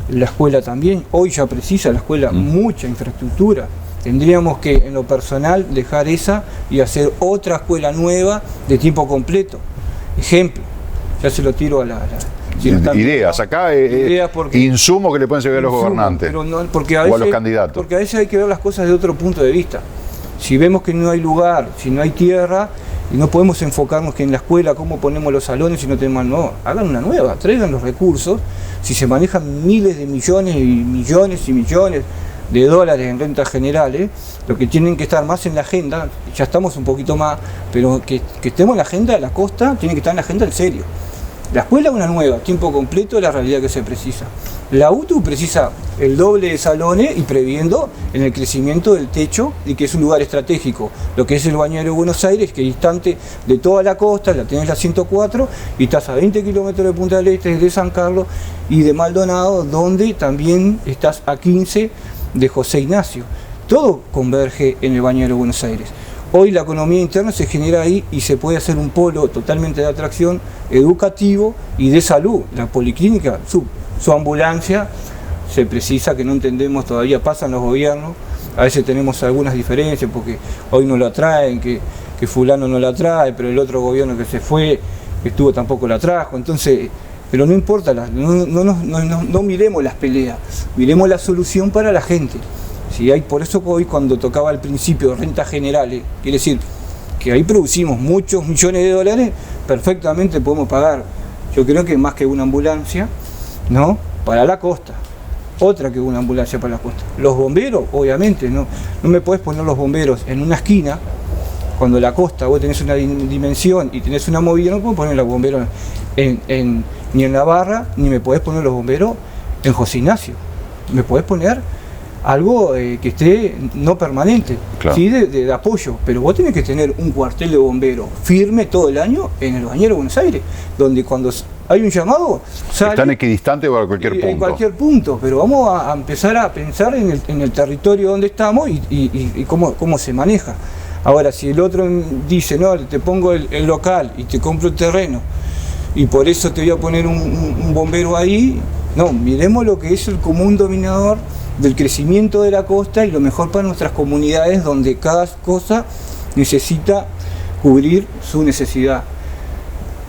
La escuela también, hoy ya precisa la escuela mucha infraestructura. Tendríamos que, en lo personal, dejar esa y hacer otra escuela nueva de tiempo completo. Ejemplo, ya se lo tiro a
ideas, acá insumo que le pueden servir a los gobernantes,
pero no, porque a veces,
o a los candidatos.
Porque a veces hay que ver las cosas de otro punto de vista. Si vemos que no hay lugar, si no hay tierra, y no podemos enfocarnos que en la escuela cómo ponemos los salones si no tenemos, no, hagan una nueva, traigan los recursos. Si se manejan miles de millones y millones y millones de dólares en rentas generales, lo que tienen que estar más en la agenda, ya estamos un poquito más, pero que estemos en la agenda de la costa, tiene que estar en la agenda en serio. La escuela una nueva, tiempo completo, es la realidad que se precisa. La UTU precisa el doble de salones y previendo en el crecimiento del techo, y que es un lugar estratégico, lo que es el Balneario Buenos Aires, que es distante de toda la costa, la tenés la 104, y estás a 20 kilómetros de Punta del Este, de San Carlos y de Maldonado, donde también estás a 15 de José Ignacio. Todo converge en el Balneario Buenos Aires. Hoy la economía interna se genera ahí y se puede hacer un polo totalmente de atracción educativo y de salud. La policlínica, su ambulancia, se precisa que no entendemos todavía, pasan los gobiernos, a veces tenemos algunas diferencias porque hoy no la traen, que fulano no la trae, pero el otro gobierno que se fue, que estuvo tampoco la trajo, entonces, pero no importa, no miremos las peleas, miremos la solución para la gente. Si hay, por eso hoy cuando tocaba al principio rentas generales, quiere decir que ahí producimos muchos millones de dólares, perfectamente podemos pagar, yo creo que más que una ambulancia, ¿no? Para la costa, otra que una ambulancia para la costa. Los bomberos, obviamente, no me podés poner los bomberos en una esquina, cuando la costa vos tenés una dimensión y tenés una movida, no podés poner los bomberos ni en la barra, ni me podés poner los bomberos en José Ignacio, me podés poner algo que esté no permanente, claro. ¿Sí? de apoyo, pero vos tenés que tener un cuartel de bomberos firme todo el año en el Bañero de Buenos Aires, donde cuando hay un llamado sale,
están equidistantes para cualquier punto.
En cualquier punto, pero vamos a empezar a pensar en el territorio donde estamos y cómo se maneja. Ahora, si el otro dice, no, te pongo el local y te compro el terreno y por eso te voy a poner un bombero ahí, no, miremos lo que es el común dominador del crecimiento de la costa y lo mejor para nuestras comunidades donde cada cosa necesita cubrir su necesidad.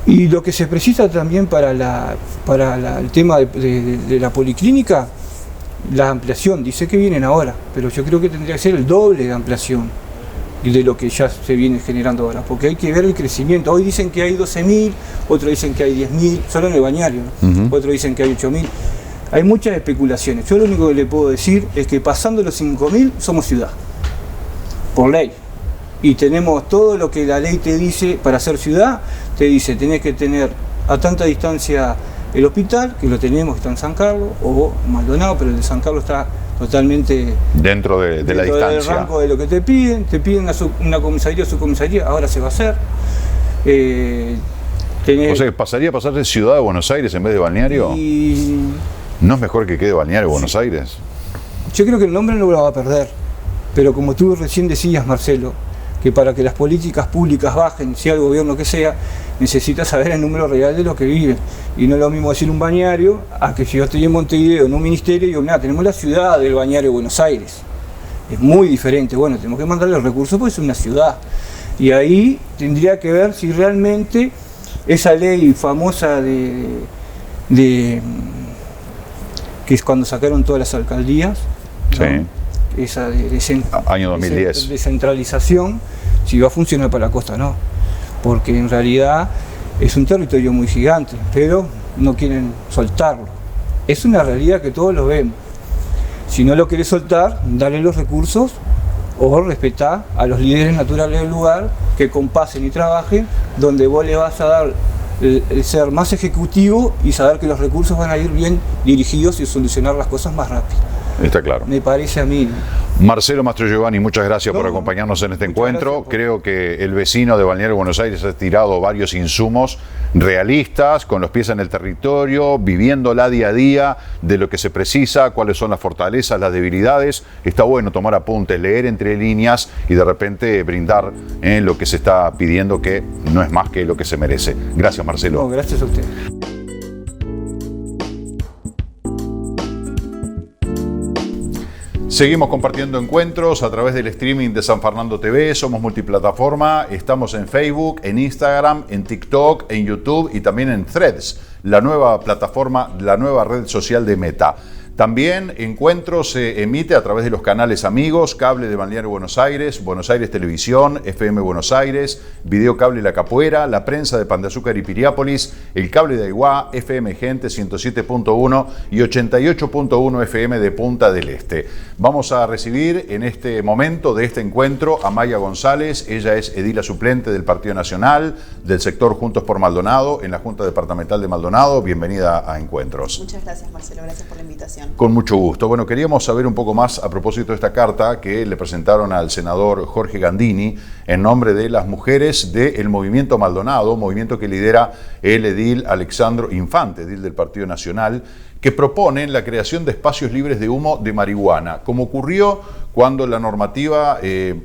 Y lo que se precisa también para el tema de la policlínica, la ampliación, dice que vienen ahora, pero yo creo que tendría que ser el doble de ampliación de lo que ya se viene generando ahora, porque hay que ver el crecimiento. Hoy dicen que hay 12.000, otros dicen que hay 10.000, solo en el Bañario, ¿no? Otros dicen que hay 8.000. Hay muchas especulaciones. Yo lo único que le puedo decir es que pasando los 5.000 somos ciudad, por ley. Y tenemos todo lo que la ley te dice para ser ciudad, te dice tenés que tener a tanta distancia el hospital, que lo tenemos, que está en San Carlos, o Maldonado, pero el de San Carlos está totalmente
dentro de la distancia.
Del rango de lo que te piden una comisaría o subcomisaría, ahora se va a hacer.
O sea, ¿pasaría a pasar de Ciudad de Buenos Aires en vez de Balneario? ¿No es mejor que quede Balneario Buenos Aires?
Yo creo que el nombre no lo va a perder, pero como tú recién decías, Marcelo, que para que las políticas públicas bajen, sea el gobierno que sea, necesita saber el número real de lo que viven. Y no es lo mismo decir un bañario a que si yo estoy en Montevideo, en un ministerio, y digo, mira, tenemos la ciudad del Bañario de Buenos Aires. Es muy diferente. Bueno, tenemos que mandarle los recursos porque es una ciudad. Y ahí tendría que ver si realmente esa ley famosa que es cuando sacaron todas las alcaldías,
sí,
¿no? Esa
año 2010.
Descentralización, si va a funcionar para la costa, no. Porque en realidad es un territorio muy gigante, pero no quieren soltarlo. Es una realidad que todos lo vemos. Si no lo querés soltar, dale los recursos o respetá a los líderes naturales del lugar que compasen y trabajen, donde vos le vas a dar el ser más ejecutivo y saber que los recursos van a ir bien dirigidos y solucionar las cosas más rápido.
Está claro.
Me parece a mí.
Marcelo Mastrogiovanni, muchas gracias por acompañarnos en este encuentro. Creo que el vecino de Balneario Buenos Aires ha tirado varios insumos realistas, con los pies en el territorio, viviéndola día a día, de lo que se precisa, cuáles son las fortalezas, las debilidades. Está bueno tomar apuntes, leer entre líneas y de repente brindar lo que se está pidiendo, que no es más que lo que se merece. Gracias, Marcelo.
No, gracias a usted.
Seguimos compartiendo encuentros a través del streaming de San Fernando TV, somos multiplataforma, estamos en Facebook, en Instagram, en TikTok, en YouTube y también en Threads, la nueva plataforma, la nueva red social de Meta. También Encuentros se emite a través de los canales amigos, Cable de Balneario Buenos Aires Televisión, FM Buenos Aires, Video Cable La Capuera, La Prensa de Pan de Azúcar y Piriápolis, el Cable de Aiguá, FM Gente 107.1 y 88.1 FM de Punta del Este. Vamos a recibir en este momento de este encuentro a Maya González. Ella es edila suplente del Partido Nacional, del sector Juntos por Maldonado, en la Junta Departamental de Maldonado. Bienvenida a Encuentros.
Muchas gracias, Marcelo. Gracias por la invitación.
Con mucho gusto. Bueno, queríamos saber un poco más a propósito de esta carta que le presentaron al senador Jorge Gandini en nombre de las mujeres del Movimiento Maldonado, movimiento que lidera el edil Alexandro Infante, edil del Partido Nacional, que proponen la creación de espacios libres de humo de marihuana, como ocurrió cuando la normativa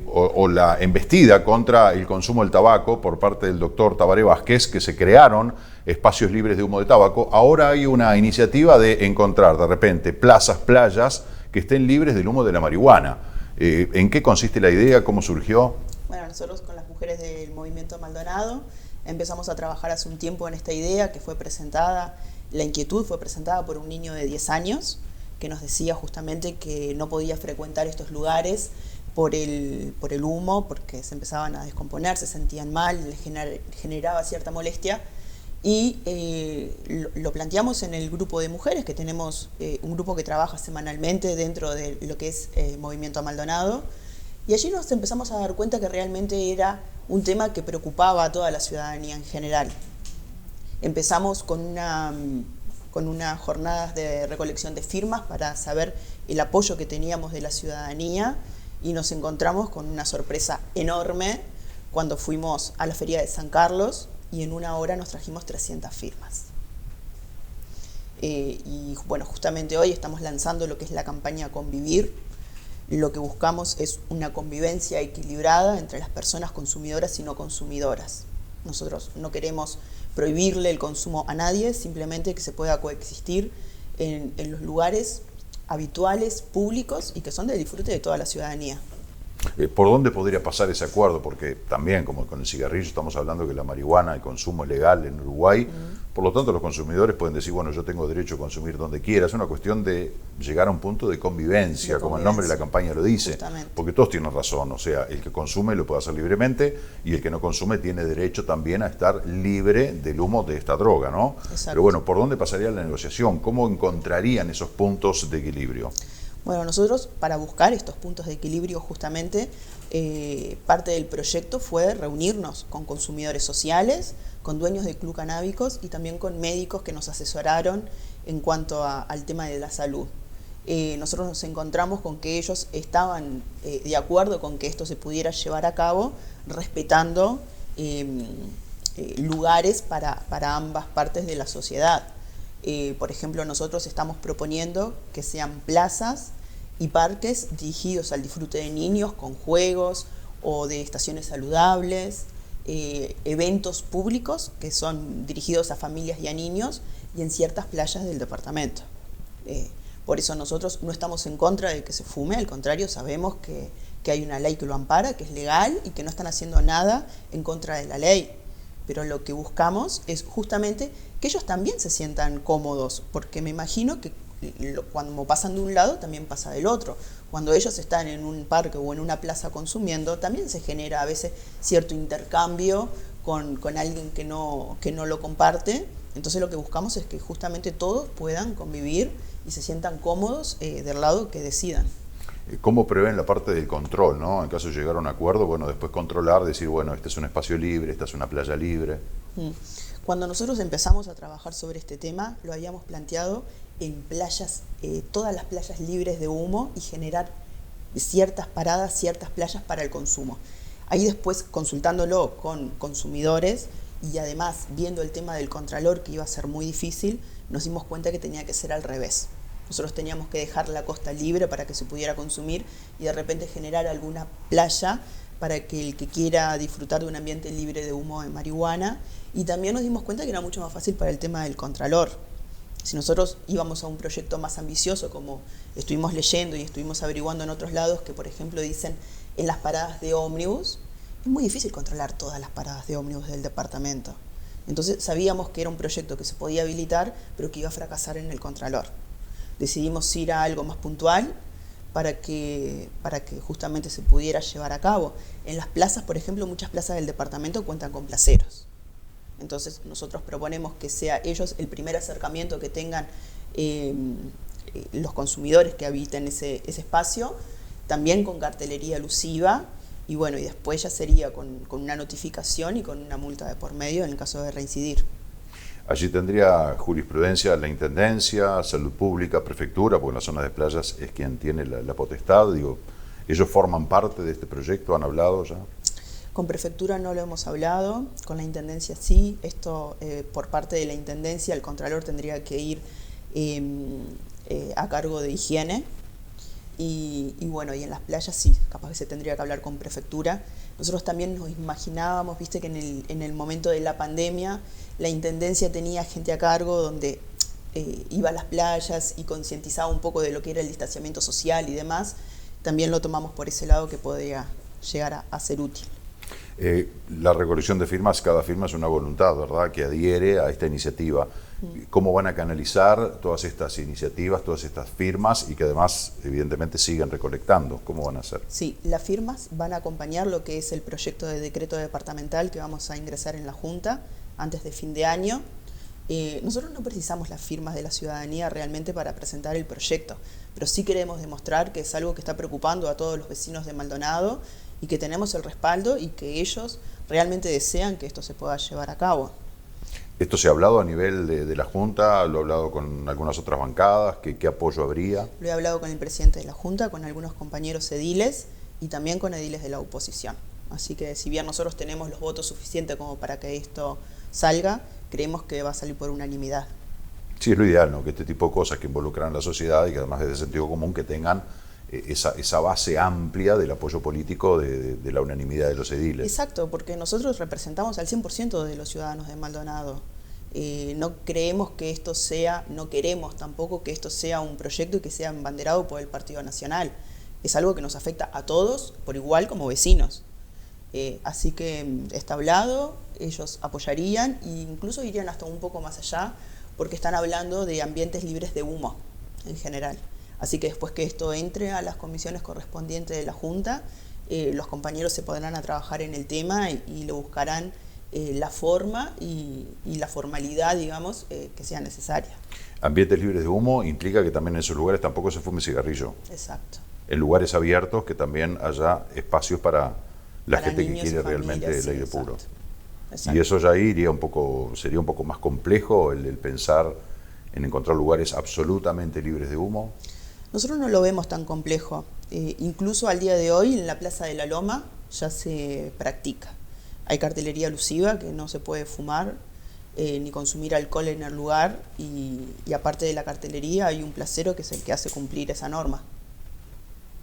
o la embestida contra el consumo del tabaco por parte del doctor Tabaré Vázquez, que se crearon espacios libres de humo de tabaco. Ahora hay una iniciativa de encontrar de repente plazas, playas que estén libres del humo de la marihuana. ¿En qué consiste la idea? ¿Cómo surgió?
Bueno, nosotros con las mujeres del Movimiento Maldonado empezamos a trabajar hace un tiempo en esta idea que fue presentada. La inquietud fue presentada por un niño de 10 años que nos decía justamente que no podía frecuentar estos lugares por el humo, porque se empezaban a descomponer, se sentían mal, les generaba cierta molestia. Y lo planteamos en el grupo de mujeres, que tenemos un grupo que trabaja semanalmente dentro de lo que es Movimiento Maldonado. Y allí nos empezamos a dar cuenta que realmente era un tema que preocupaba a toda la ciudadanía en general. Empezamos con unas jornadas de recolección de firmas para saber el apoyo que teníamos de la ciudadanía y nos encontramos con una sorpresa enorme cuando fuimos a la Feria de San Carlos y en una hora nos trajimos 300 firmas. Y bueno, justamente hoy estamos lanzando lo que es la campaña Convivir. Lo que buscamos es una convivencia equilibrada entre las personas consumidoras y no consumidoras. Nosotros no queremos prohibirle el consumo a nadie, simplemente que se pueda coexistir en los lugares habituales, públicos y que son de disfrute de toda la ciudadanía.
¿Por dónde podría pasar ese acuerdo? Porque también, como con el cigarrillo, estamos hablando que la marihuana, el consumo es legal en Uruguay. Por lo tanto, los consumidores pueden decir, bueno, yo tengo derecho a consumir donde quiera. Es una cuestión de llegar a un punto de convivencia, como el nombre de la campaña lo dice.
Justamente.
Porque todos tienen razón. O sea, el que consume lo puede hacer libremente y el que no consume tiene derecho también a estar libre del humo de esta droga, ¿no?
Exacto.
Pero bueno, ¿por dónde pasaría la negociación? ¿Cómo encontrarían esos puntos de equilibrio?
Bueno, nosotros para buscar estos puntos de equilibrio justamente, parte del proyecto fue reunirnos con consumidores sociales, con dueños de club canábicos y también con médicos que nos asesoraron en cuanto al tema de la salud. Nosotros nos encontramos con que ellos estaban de acuerdo con que esto se pudiera llevar a cabo respetando lugares para ambas partes de la sociedad. Por ejemplo, nosotros estamos proponiendo que sean plazas y parques dirigidos al disfrute de niños con juegos o de estaciones saludables, eventos públicos que son dirigidos a familias y a niños y en ciertas playas del departamento. Por eso nosotros no estamos en contra de que se fume, al contrario, sabemos que hay una ley que lo ampara, que es legal y que no están haciendo nada en contra de la ley. Pero lo que buscamos es justamente que ellos también se sientan cómodos, porque me imagino que cuando pasan de un lado también pasa del otro. Cuando ellos están en un parque o en una plaza consumiendo, también se genera a veces cierto intercambio con alguien que no lo comparte. Entonces lo que buscamos es que justamente todos puedan convivir y se sientan cómodos del lado que decidan.
¿Cómo prevén la parte del control, ¿no? En caso de llegar a un acuerdo, bueno, después controlar, decir, bueno, este es un espacio libre, esta es una playa libre.
Cuando nosotros empezamos a trabajar sobre este tema, lo habíamos planteado en playas, todas las playas libres de humo y generar ciertas paradas, ciertas playas para el consumo. Ahí después, consultándolo con consumidores y además viendo el tema del contralor, que iba a ser muy difícil, nos dimos cuenta que tenía que ser al revés. Nosotros teníamos que dejar la costa libre para que se pudiera consumir y de repente generar alguna playa para que el que quiera disfrutar de un ambiente libre de humo de marihuana. Y también nos dimos cuenta que era mucho más fácil para el tema del contralor. Si nosotros íbamos a un proyecto más ambicioso, como estuvimos leyendo y estuvimos averiguando en otros lados, que por ejemplo dicen en las paradas de ómnibus, es muy difícil controlar todas las paradas de ómnibus del departamento. Entonces sabíamos que era un proyecto que se podía habilitar, pero que iba a fracasar en el contralor. Decidimos ir a algo más puntual para que justamente se pudiera llevar a cabo. En las plazas, por ejemplo, muchas plazas del departamento cuentan con placeros. Entonces nosotros proponemos que sea ellos el primer acercamiento que tengan los consumidores que habiten ese espacio, también con cartelería alusiva, y bueno, y después ya sería con una notificación y con una multa de por medio en el caso de reincidir.
Allí tendría jurisprudencia la Intendencia, Salud Pública, Prefectura, porque en las zonas de playas es quien tiene la potestad. Digo, ¿ellos forman parte de este proyecto? ¿Han hablado ya?
Con Prefectura no lo hemos hablado, con la Intendencia sí. Esto por parte de la Intendencia, el Contralor tendría que ir a cargo de higiene. Y bueno, y en las playas sí, capaz que se tendría que hablar con prefectura. Nosotros también nos imaginábamos, viste, que en el momento de la pandemia la intendencia tenía gente a cargo donde iba a las playas y concientizaba un poco de lo que era el distanciamiento social y demás. También lo tomamos por ese lado, que podría llegar a ser útil.
La recolección de firmas, cada firma es una voluntad, ¿verdad?, que adhiere a esta iniciativa. ¿Cómo van a canalizar todas estas iniciativas, todas estas firmas y que además evidentemente siguen recolectando? ¿Cómo van a hacer?
Sí, las firmas van a acompañar lo que es el proyecto de decreto departamental que vamos a ingresar en la Junta antes de fin de año. Nosotros no precisamos las firmas de la ciudadanía realmente para presentar el proyecto, pero sí queremos demostrar que es algo que está preocupando a todos los vecinos de Maldonado y que tenemos el respaldo y que ellos realmente desean que esto se pueda llevar a cabo.
¿Esto se ha hablado a nivel de la Junta? ¿Lo ha hablado con algunas otras bancadas? ¿Qué apoyo habría?
Lo he hablado con el presidente de la Junta, con algunos compañeros ediles y también con ediles de la oposición. Así que si bien nosotros tenemos los votos suficientes como para que esto salga, creemos que va a salir por unanimidad.
Sí, es lo ideal, ¿no?, que este tipo de cosas que involucran a la sociedad y que además es de sentido común, que tengan esa base amplia del apoyo político de la unanimidad de los ediles.
Exacto, porque nosotros representamos al 100% de los ciudadanos de Maldonado. No creemos que esto sea, no queremos tampoco que esto sea un proyecto que sea embanderado por el Partido Nacional. Es algo que nos afecta a todos por igual como vecinos. Así que está hablado, ellos apoyarían e incluso irían hasta un poco más allá, porque están hablando de ambientes libres de humo en general. Así que después que esto entre a las comisiones correspondientes de la Junta, los compañeros se podrán a trabajar en el tema y le buscarán la forma y la formalidad, digamos, que sea necesaria.
Ambientes libres de humo implica que también en esos lugares tampoco se fume cigarrillo.
Exacto.
En lugares abiertos que también haya espacios para la gente que quiere realmente el aire puro. Exacto. Y eso ya ahí sería un poco más complejo el pensar en encontrar lugares absolutamente libres de humo.
Nosotros no lo vemos tan complejo. Incluso al día de hoy en la Plaza de la Loma ya se practica. Hay cartelería alusiva que no se puede fumar ni consumir alcohol en el lugar y aparte de la cartelería hay un placero que es el que hace cumplir esa norma.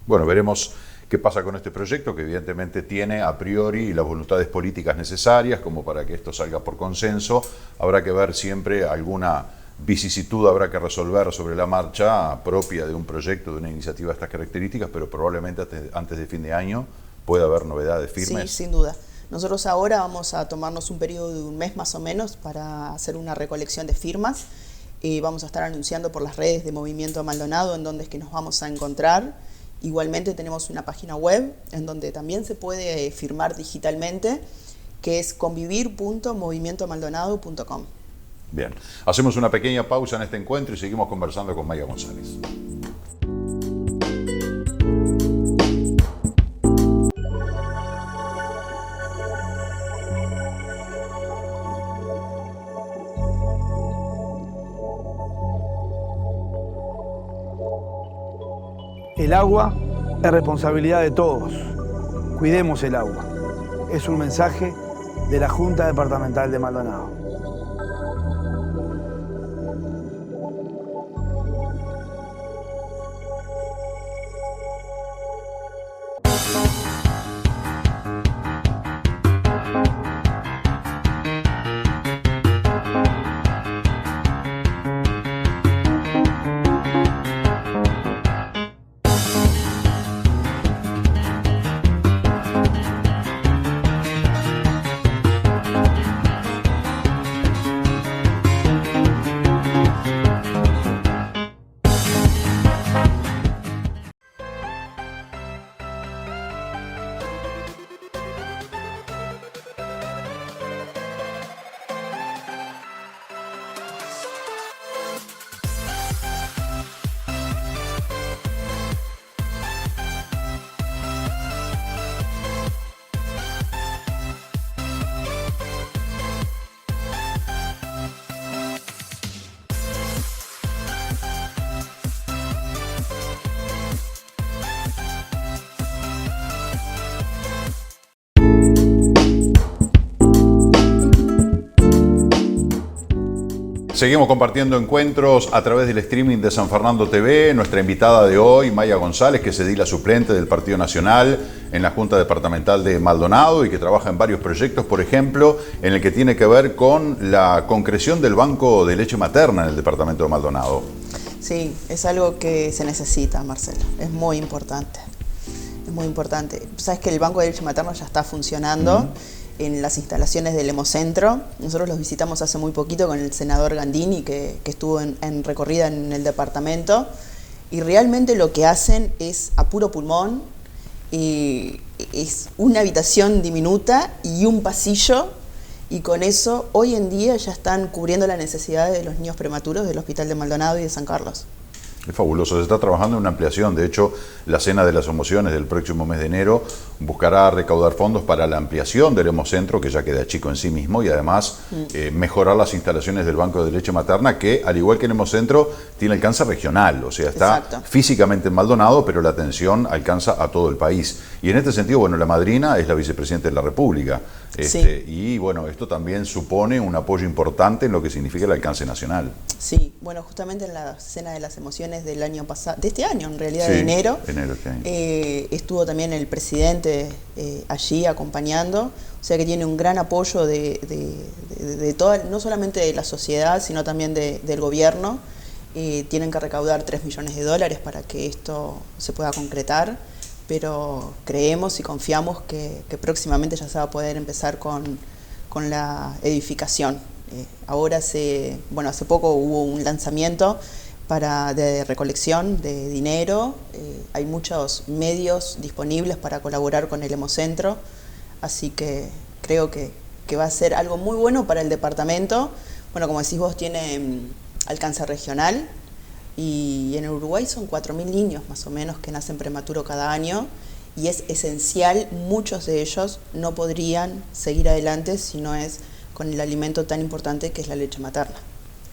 Bueno, veremos qué pasa con este proyecto, que evidentemente tiene a priori las voluntades políticas necesarias como para que esto salga por consenso. Habrá que ver siempre alguna vicisitud, habrá que resolver sobre la marcha propia de un proyecto, de una iniciativa de estas características, pero probablemente antes de fin de año pueda haber novedades firmes.
Sí, sin duda. Nosotros ahora vamos a tomarnos un periodo de un mes más o menos para hacer una recolección de firmas. Vamos a estar anunciando por las redes de Movimiento Maldonado en donde es que nos vamos a encontrar. Igualmente tenemos una página web en donde también se puede firmar digitalmente, que es convivir.movimientomaldonado.com.
Bien, hacemos una pequeña pausa en este encuentro y seguimos conversando con Maya González.
El agua es responsabilidad de todos. Cuidemos el agua. Es un mensaje de la Junta Departamental de Maldonado.
Seguimos compartiendo encuentros a través del streaming de San Fernando TV. Nuestra invitada de hoy, Maya González, que es edila suplente del Partido Nacional en la Junta Departamental de Maldonado y que trabaja en varios proyectos, por ejemplo, en el que tiene que ver con la concreción del banco de leche materna en el departamento de Maldonado.
Sí, es algo que se necesita, Marcelo. Es muy importante. Es muy importante. Sabes que el banco de leche materna ya está funcionando en las instalaciones del Hemocentro. Nosotros los visitamos hace muy poquito con el senador Gandini, que estuvo en recorrida en el departamento. Y realmente lo que hacen es a puro pulmón. Y es una habitación diminuta y un pasillo. Y con eso, hoy en día ya están cubriendo las necesidades de los niños prematuros del Hospital de Maldonado y de San Carlos.
Es fabuloso, se está trabajando en una ampliación. De hecho, la Cena de las Emociones del próximo mes de enero buscará recaudar fondos para la ampliación del Hemocentro, que ya queda chico en sí mismo, y además mejorar las instalaciones del Banco de Leche Materna, que al igual que el Hemocentro tiene alcance regional, o sea, está físicamente en Maldonado, pero la atención alcanza a todo el país. Y en este sentido, bueno, la madrina es la vicepresidenta de la República. Y bueno, esto también supone un apoyo importante en lo que significa el alcance nacional.
Sí, bueno, justamente en la Cena de las Emociones del año pasado, de este año en realidad, de enero, estuvo también el presidente allí acompañando, o sea que tiene un gran apoyo de toda, no solamente de la sociedad, sino también del gobierno. Tienen que recaudar 3 millones de dólares para que esto se pueda concretar, pero creemos y confiamos que próximamente ya se va a poder empezar con la edificación. Ahora hace poco hubo un lanzamiento de recolección de dinero. Hay muchos medios disponibles para colaborar con el Hemocentro, así que creo que va a ser algo muy bueno para el departamento. Bueno, como decís vos, tiene alcance regional y en Uruguay son 4.000 niños más o menos que nacen prematuro cada año y es esencial, muchos de ellos no podrían seguir adelante si no es con el alimento tan importante que es la leche materna.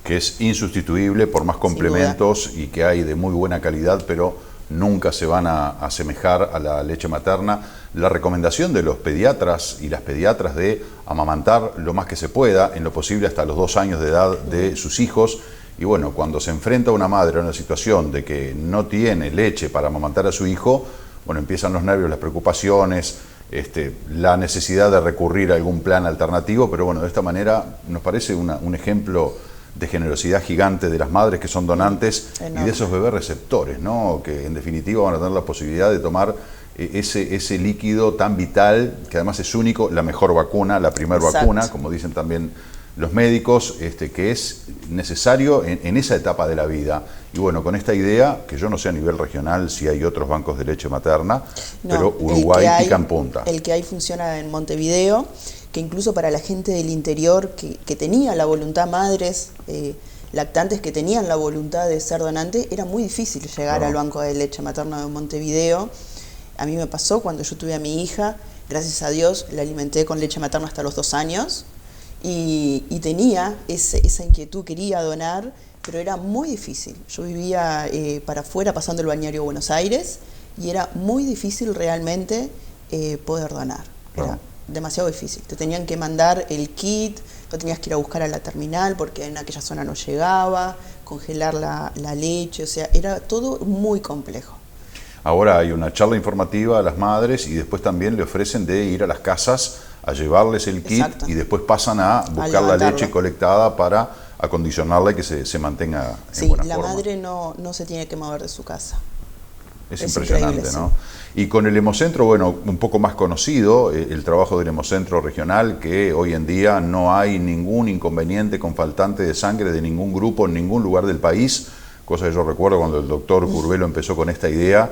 Que es insustituible por más complementos y que hay de muy buena calidad, pero nunca se van a asemejar a la leche materna. La recomendación de los pediatras y las pediatras de amamantar lo más que se pueda, en lo posible hasta los 2 años de edad de sus hijos. Y bueno, cuando se enfrenta una madre a una situación de que no tiene leche para amamantar a su hijo, bueno, empiezan los nervios, las preocupaciones, la necesidad de recurrir a algún plan alternativo, pero bueno, de esta manera nos parece un ejemplo de generosidad gigante de las madres que son donantes y de esos bebés receptores, ¿no? Que en definitiva van a tener la posibilidad de tomar ese líquido tan vital, que además es único, la mejor vacuna, la primera vacuna, como dicen también los médicos, que es necesario en esa etapa de la vida. Y bueno, con esta idea, que yo no sé a nivel regional si hay otros bancos de leche materna, pero Uruguay pica en punta.
El que hay funciona en Montevideo, que incluso para la gente del interior que tenía la voluntad, madres lactantes que tenían la voluntad de ser donantes, era muy difícil llegar al banco de leche materna de Montevideo. A mí me pasó cuando yo tuve a mi hija, gracias a Dios la alimenté con leche materna hasta los 2 años y tenía esa inquietud, quería donar, pero era muy difícil. Yo vivía para afuera pasando el balneario Buenos Aires y era muy difícil realmente poder donar. Era demasiado difícil. Te tenían que mandar el kit, lo tenías que ir a buscar a la terminal porque en aquella zona no llegaba, congelar la leche, o sea, era todo muy complejo.
Ahora hay una charla informativa a las madres y después también le ofrecen de ir a las casas a llevarles el kit y después pasan a buscar la leche colectada para acondicionarla y que se mantenga en buena forma.
La madre no se tiene que mover de su casa.
Es impresionante, ¿no? Y con el Hemocentro, bueno, un poco más conocido, el trabajo del Hemocentro regional, que hoy en día no hay ningún inconveniente con faltante de sangre de ningún grupo en ningún lugar del país, cosa que yo recuerdo cuando el doctor Curvelo empezó con esta idea.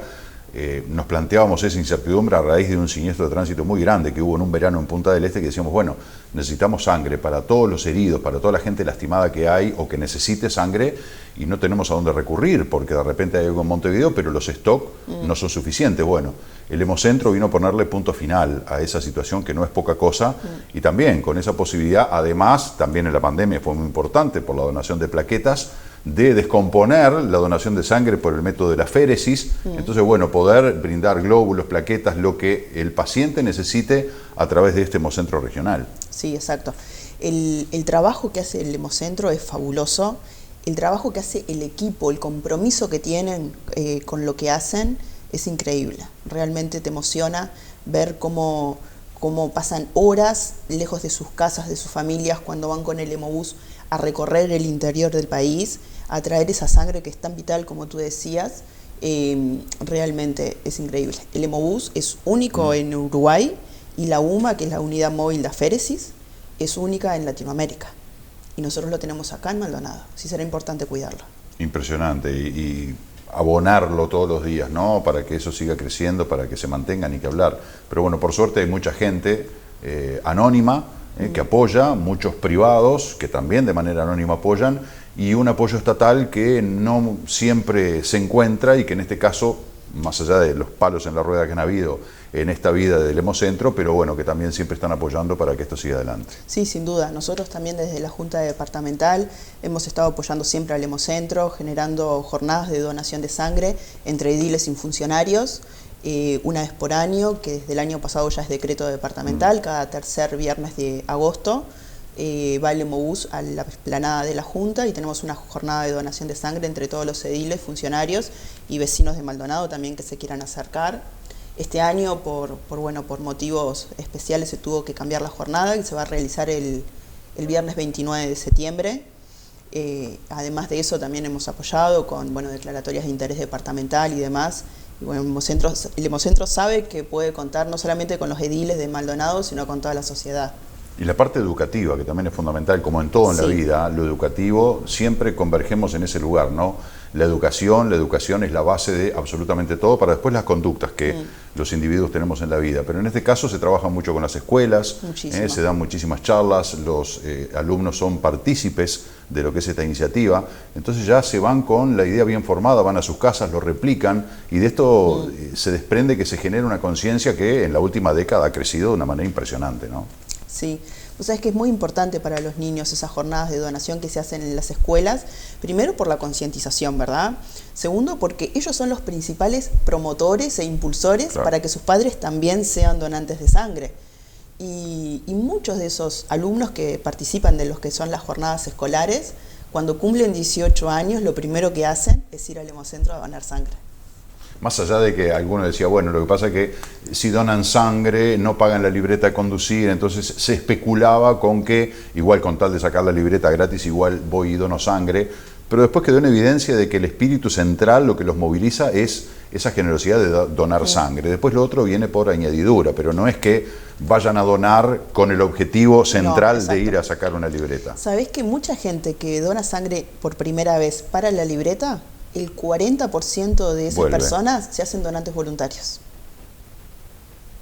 Nos planteábamos esa incertidumbre a raíz de un siniestro de tránsito muy grande que hubo en un verano en Punta del Este, que decíamos, bueno, necesitamos sangre para todos los heridos, para toda la gente lastimada que hay o que necesite sangre y no tenemos a dónde recurrir porque de repente hay algo en Montevideo, pero los stock no son suficientes. Bueno, el Hemocentro vino a ponerle punto final a esa situación que no es poca cosa y también con esa posibilidad, además, también en la pandemia fue muy importante por la donación de plaquetas, de descomponer la donación de sangre por el método de la féresis. Entonces, bueno, poder brindar glóbulos, plaquetas, lo que el paciente necesite a través de este Hemocentro regional.
Sí, exacto. El trabajo que hace el Hemocentro es fabuloso. El trabajo que hace el equipo, el compromiso que tienen con lo que hacen es increíble. Realmente te emociona ver cómo pasan horas lejos de sus casas, de sus familias, cuando van con el Hemobús a recorrer el interior del país, a traer esa sangre que es tan vital, como tú decías. Realmente es increíble. El Hemobús es único en Uruguay y la UMA, que es la Unidad Móvil de Aféresis, es única en Latinoamérica. Y nosotros lo tenemos acá en Maldonado. Sí será importante cuidarlo.
Impresionante. Y abonarlo todos los días, ¿no? Para que eso siga creciendo, para que se mantenga, ni que hablar. Pero bueno, por suerte hay mucha gente anónima que apoya, muchos privados que también de manera anónima apoyan, y un apoyo estatal que no siempre se encuentra y que en este caso, más allá de los palos en la rueda que han habido en esta vida del Hemocentro, pero bueno, que también siempre están apoyando para que esto siga adelante.
Sí, sin duda. Nosotros también desde la Junta Departamental hemos estado apoyando siempre al Hemocentro, generando jornadas de donación de sangre entre ediles y funcionarios, una vez por año, que desde el año pasado ya es decreto departamental, cada tercer viernes de agosto. Va el Hemobús a la explanada de la Junta y tenemos una jornada de donación de sangre entre todos los ediles, funcionarios y vecinos de Maldonado también que se quieran acercar. Este año, por motivos especiales, se tuvo que cambiar la jornada y se va a realizar el viernes 29 de septiembre. Además de eso, también hemos apoyado con declaratorias de interés departamental y demás. Y bueno, el Hemocentro sabe que puede contar no solamente con los ediles de Maldonado, sino con toda la sociedad.
Y la parte educativa, que también es fundamental, como en todo en la vida, lo educativo, siempre convergemos en ese lugar, ¿no? La educación es la base de absolutamente todo, para después las conductas que los individuos tenemos en la vida. Pero en este caso se trabaja mucho con las escuelas, se dan muchísimas charlas, los alumnos son partícipes de lo que es esta iniciativa, entonces ya se van con la idea bien formada, van a sus casas, lo replican, y de esto se desprende que se genera una conciencia que en la última década ha crecido de una manera impresionante, ¿no?
Sí, vos sabés que es muy importante para los niños esas jornadas de donación que se hacen en las escuelas, primero por la concientización, ¿verdad? Segundo, porque ellos son los principales promotores e impulsores para que sus padres también sean donantes de sangre. Y muchos de esos alumnos que participan de los que son las jornadas escolares, cuando cumplen 18 años, lo primero que hacen es ir al Hemocentro a donar sangre.
Más allá de que alguno decía, bueno, lo que pasa es que si donan sangre no pagan la libreta de conducir, entonces se especulaba con que, igual con tal de sacar la libreta gratis, igual voy y dono sangre, pero después quedó en evidencia de que el espíritu central, lo que los moviliza es esa generosidad de donar sangre. Después lo otro viene por añadidura, pero no es que vayan a donar con el objetivo central de ir a sacar una libreta.
¿Sabés que mucha gente que dona sangre por primera vez para la libreta, el 40% de esas personas se hacen donantes voluntarios?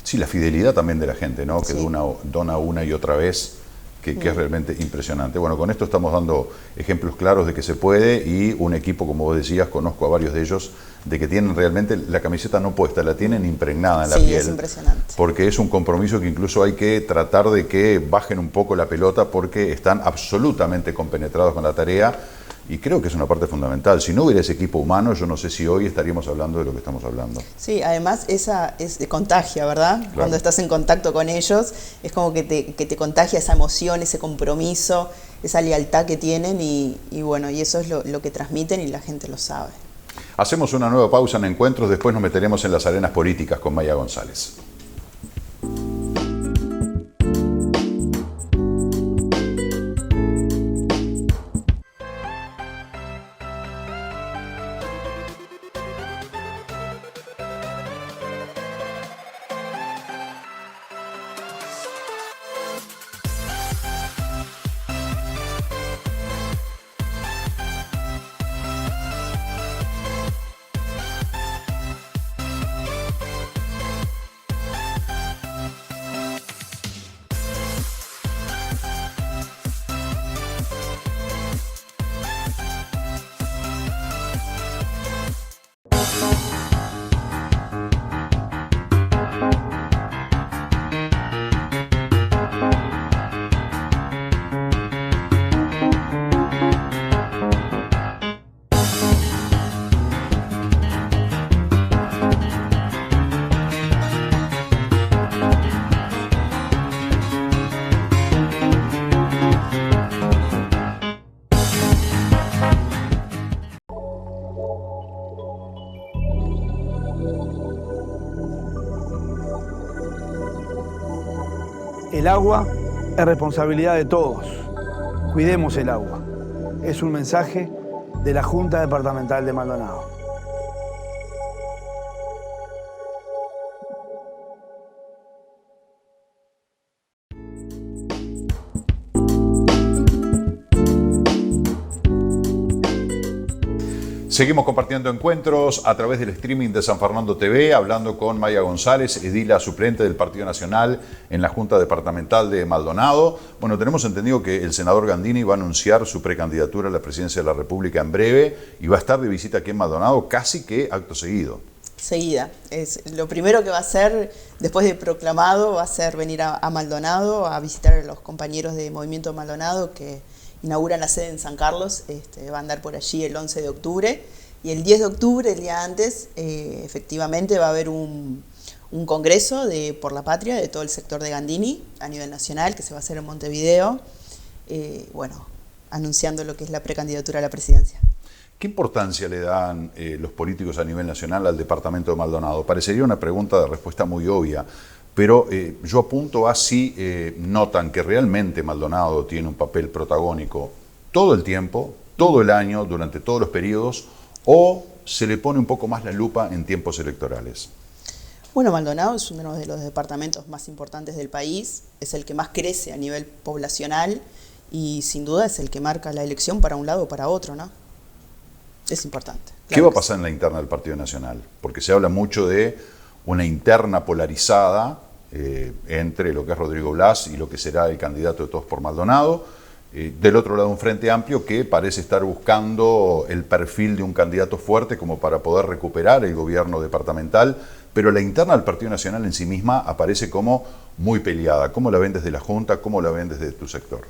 Sí, la fidelidad también de la gente, ¿no? Que dona una y otra vez, que es realmente impresionante. Bueno, con esto estamos dando ejemplos claros de que se puede, y un equipo, como vos decías, conozco a varios de ellos, de que tienen realmente la camiseta no puesta, la tienen impregnada en la piel. Sí,
es impresionante.
Porque es un compromiso que incluso hay que tratar de que bajen un poco la pelota, porque están absolutamente compenetrados con la tarea. Y creo que es una parte fundamental. Si no hubiera ese equipo humano, yo no sé si hoy estaríamos hablando de lo que estamos hablando.
Sí, además esa es de contagia, ¿verdad? Claro. Cuando estás en contacto con ellos, es como que te contagia esa emoción, ese compromiso, esa lealtad que tienen y eso es lo que transmiten y la gente lo sabe.
Hacemos una nueva pausa en Encuentros, después nos meteremos en las arenas políticas con Maya González.
El agua es responsabilidad de todos. Cuidemos el agua. Es un mensaje de la Junta Departamental de Maldonado.
Seguimos compartiendo encuentros a través del streaming de San Fernando TV, hablando con Maya González, edila suplente del Partido Nacional en la Junta Departamental de Maldonado. Bueno, tenemos entendido que el senador Gandini va a anunciar su precandidatura a la presidencia de la República en breve y va a estar de visita aquí en Maldonado casi que acto seguido.
Seguida. Es lo primero que va a hacer después de proclamado, va a ser venir a Maldonado a visitar a los compañeros de Movimiento Maldonado que inauguran la sede en San Carlos. Va a andar por allí el 11 de octubre y el 10 de octubre, el día antes, efectivamente va a haber un congreso por la patria de todo el sector de Gandini a nivel nacional que se va a hacer en Montevideo, anunciando lo que es la precandidatura a la presidencia.
¿Qué importancia le dan los políticos a nivel nacional al departamento de Maldonado? Parecería una pregunta de respuesta muy obvia, pero yo apunto a si notan que realmente Maldonado tiene un papel protagónico todo el tiempo, todo el año, durante todos los periodos, o se le pone un poco más la lupa en tiempos electorales.
Bueno, Maldonado es uno de los departamentos más importantes del país, es el que más crece a nivel poblacional y sin duda es el que marca la elección para un lado o para otro, ¿no? Es importante.
¿Qué va a pasar en la interna del Partido Nacional? Porque se habla mucho de una interna polarizada entre lo que es Rodrigo Blas y lo que será el candidato de Todos por Maldonado. Del otro lado, un frente amplio que parece estar buscando el perfil de un candidato fuerte como para poder recuperar el gobierno departamental, pero la interna del Partido Nacional en sí misma aparece como muy peleada. ¿Cómo la ven desde la Junta? ¿Cómo la ven desde tu sector?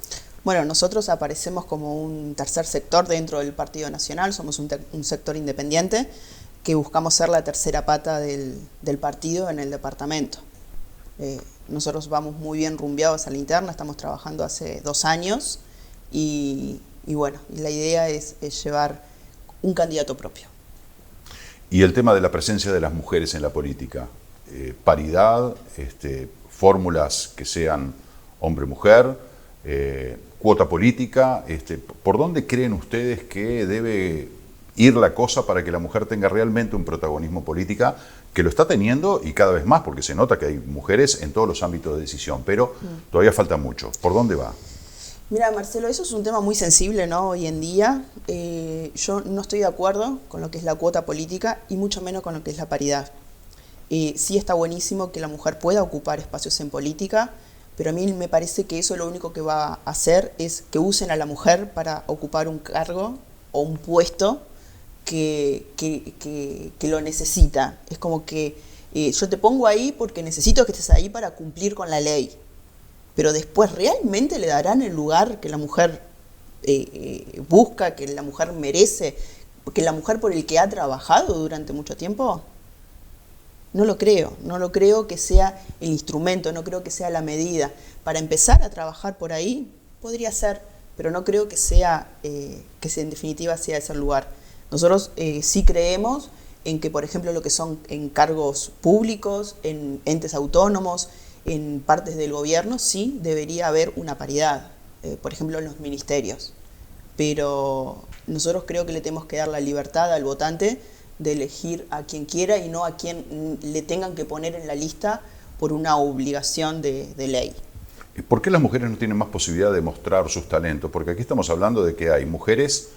Bueno, nosotros aparecemos como un tercer sector dentro del Partido Nacional, somos un sector independiente que buscamos ser la tercera pata del partido en el departamento. Nosotros vamos muy bien rumbeados a la interna, estamos trabajando hace 2 años y la idea es llevar un candidato propio.
Y el tema de la presencia de las mujeres en la política, paridad, fórmulas que sean hombre-mujer, cuota política, ¿por dónde creen ustedes que debe ir la cosa para que la mujer tenga realmente un protagonismo político, que lo está teniendo y cada vez más, porque se nota que hay mujeres en todos los ámbitos de decisión, pero todavía falta mucho? ¿Por dónde va?
Mira, Marcelo, eso es un tema muy sensible, ¿no? Hoy en día yo no estoy de acuerdo con lo que es la cuota política y mucho menos con lo que es la paridad. Sí está buenísimo que la mujer pueda ocupar espacios en política, pero a mí me parece que eso lo único que va a hacer es que usen a la mujer para ocupar un cargo o un puesto que lo necesita. Es como que yo te pongo ahí porque necesito que estés ahí para cumplir con la ley. Pero después, ¿realmente le darán el lugar que la mujer busca, que la mujer merece, que la mujer por el que ha trabajado durante mucho tiempo? No lo creo que sea el instrumento, no creo que sea la medida. Para empezar a trabajar por ahí, podría ser, pero no creo que sea, en definitiva sea ese el lugar. Nosotros sí creemos en que, por ejemplo, lo que son en cargos públicos, en entes autónomos, en partes del gobierno, sí debería haber una paridad, por ejemplo, en los ministerios. Pero nosotros creo que le tenemos que dar la libertad al votante de elegir a quien quiera y no a quien le tengan que poner en la lista por una obligación de ley.
¿Por qué las mujeres no tienen más posibilidad de mostrar sus talentos? Porque aquí estamos hablando de que hay mujeres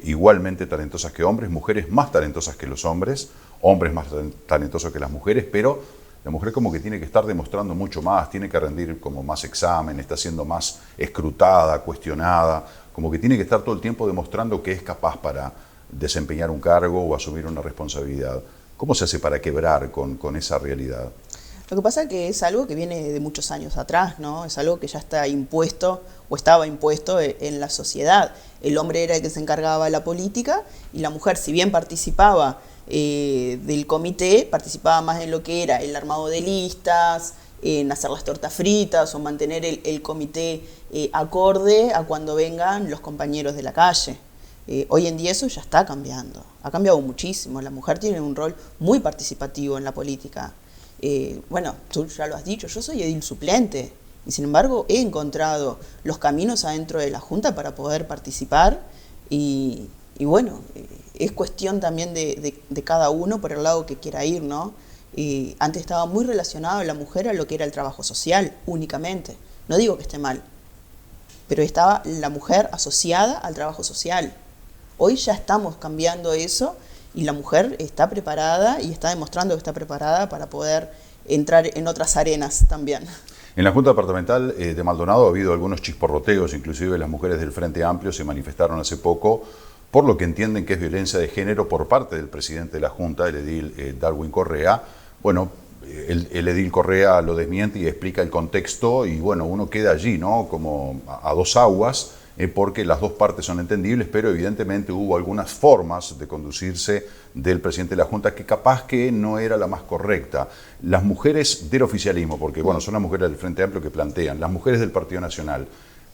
igualmente talentosas que hombres, mujeres más talentosas que los hombres más talentosos que las mujeres, pero la mujer como que tiene que estar demostrando mucho más, tiene que rendir como más examen, está siendo más escrutada, cuestionada, como que tiene que estar todo el tiempo demostrando que es capaz para desempeñar un cargo o asumir una responsabilidad. ¿Cómo se hace para quebrar con esa realidad?
Lo que pasa es que es algo que viene de muchos años atrás, ¿no? Es algo que ya está impuesto o estaba impuesto en la sociedad. El hombre era el que se encargaba de la política y la mujer, si bien participaba del comité, participaba más en lo que era el armado de listas, en hacer las tortas fritas o mantener el comité acorde a cuando vengan los compañeros de la calle. Hoy en día eso ya está cambiando, ha cambiado muchísimo. La mujer tiene un rol muy participativo en la política. Tú ya lo has dicho, yo soy edil suplente Y sin embargo he encontrado los caminos adentro de la Junta para poder participar y bueno, es cuestión también de cada uno por el lado que quiera ir, ¿no? Y antes estaba muy relacionado la mujer a lo que era el trabajo social únicamente. No digo que esté mal, pero estaba la mujer asociada al trabajo social. Hoy ya estamos cambiando eso y la mujer está preparada y está demostrando que está preparada para poder entrar en otras arenas también.
En la Junta Departamental de Maldonado ha habido algunos chisporroteos, inclusive las mujeres del Frente Amplio se manifestaron hace poco por lo que entienden que es violencia de género por parte del presidente de la Junta, el edil Darwin Correa. Bueno, el edil Correa lo desmiente y explica el contexto y bueno, uno queda allí, ¿no? Como a dos aguas, porque las dos partes son entendibles, pero evidentemente hubo algunas formas de conducirse del presidente de la Junta que capaz que no era la más correcta. Las mujeres del oficialismo, porque bueno, son las mujeres del Frente Amplio que plantean, las mujeres del Partido Nacional,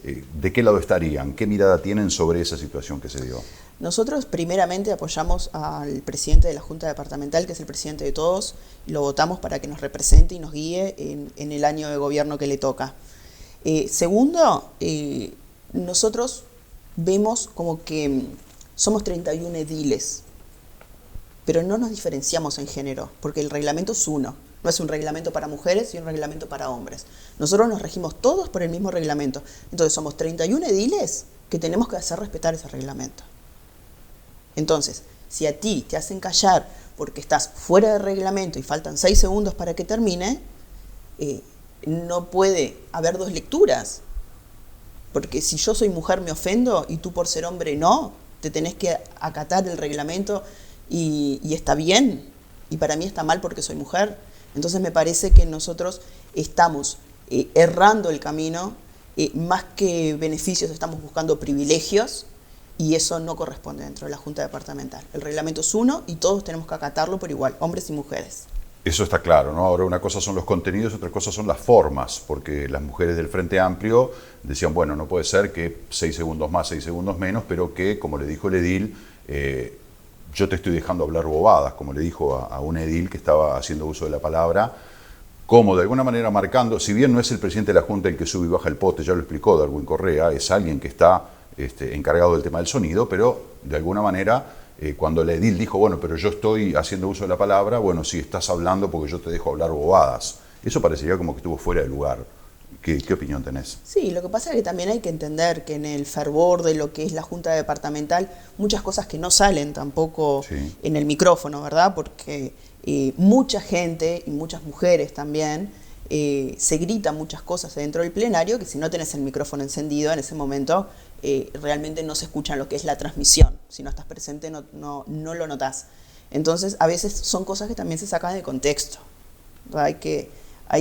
¿de qué lado estarían? ¿Qué mirada tienen sobre esa situación que se dio?
Nosotros primeramente apoyamos al presidente de la Junta Departamental, que es el presidente de todos, y lo votamos para que nos represente y nos guíe en el año de gobierno que le toca. Segundo, nosotros vemos como que somos 31 ediles, pero no nos diferenciamos en género, porque el reglamento es uno. No es un reglamento para mujeres y un reglamento para hombres. Nosotros nos regimos todos por el mismo reglamento. Entonces somos 31 ediles que tenemos que hacer respetar ese reglamento. Entonces, si a ti te hacen callar porque estás fuera de reglamento y faltan 6 segundos para que termine, no puede haber dos lecturas. Porque si yo soy mujer me ofendo y tú por ser hombre no, te tenés que acatar el reglamento y está bien. Y para mí está mal porque soy mujer. Entonces me parece que nosotros estamos errando el camino, más que beneficios estamos buscando privilegios y eso no corresponde dentro de la Junta Departamental. El reglamento es uno y todos tenemos que acatarlo por igual, hombres y mujeres.
Eso está claro, ¿no? Ahora una cosa son los contenidos, otra cosa son las formas, porque las mujeres del Frente Amplio decían, bueno, no puede ser que 6 segundos más, 6 segundos menos, pero que, como le dijo el edil, yo te estoy dejando hablar bobadas, como le dijo a un edil que estaba haciendo uso de la palabra, como de alguna manera marcando, si bien no es el presidente de la Junta el que sube y baja el pote, ya lo explicó Darwin Correa, es alguien que está encargado del tema del sonido, pero de alguna manera, cuando el edil dijo, bueno, pero yo estoy haciendo uso de la palabra, bueno, sí, estás hablando porque yo te dejo hablar bobadas. Eso parecería como que estuvo fuera de lugar. ¿Qué opinión tenés?
Sí, lo que pasa es que también hay que entender que en el fervor de lo que es la Junta Departamental, muchas cosas que no salen tampoco en el micrófono, ¿verdad? Porque mucha gente y muchas mujeres también se gritan muchas cosas dentro del plenario que si no tenés el micrófono encendido en ese momento realmente no se escucha lo que es la transmisión. Si no estás presente no lo notás. Entonces a veces son cosas que también se sacan de contexto. Hay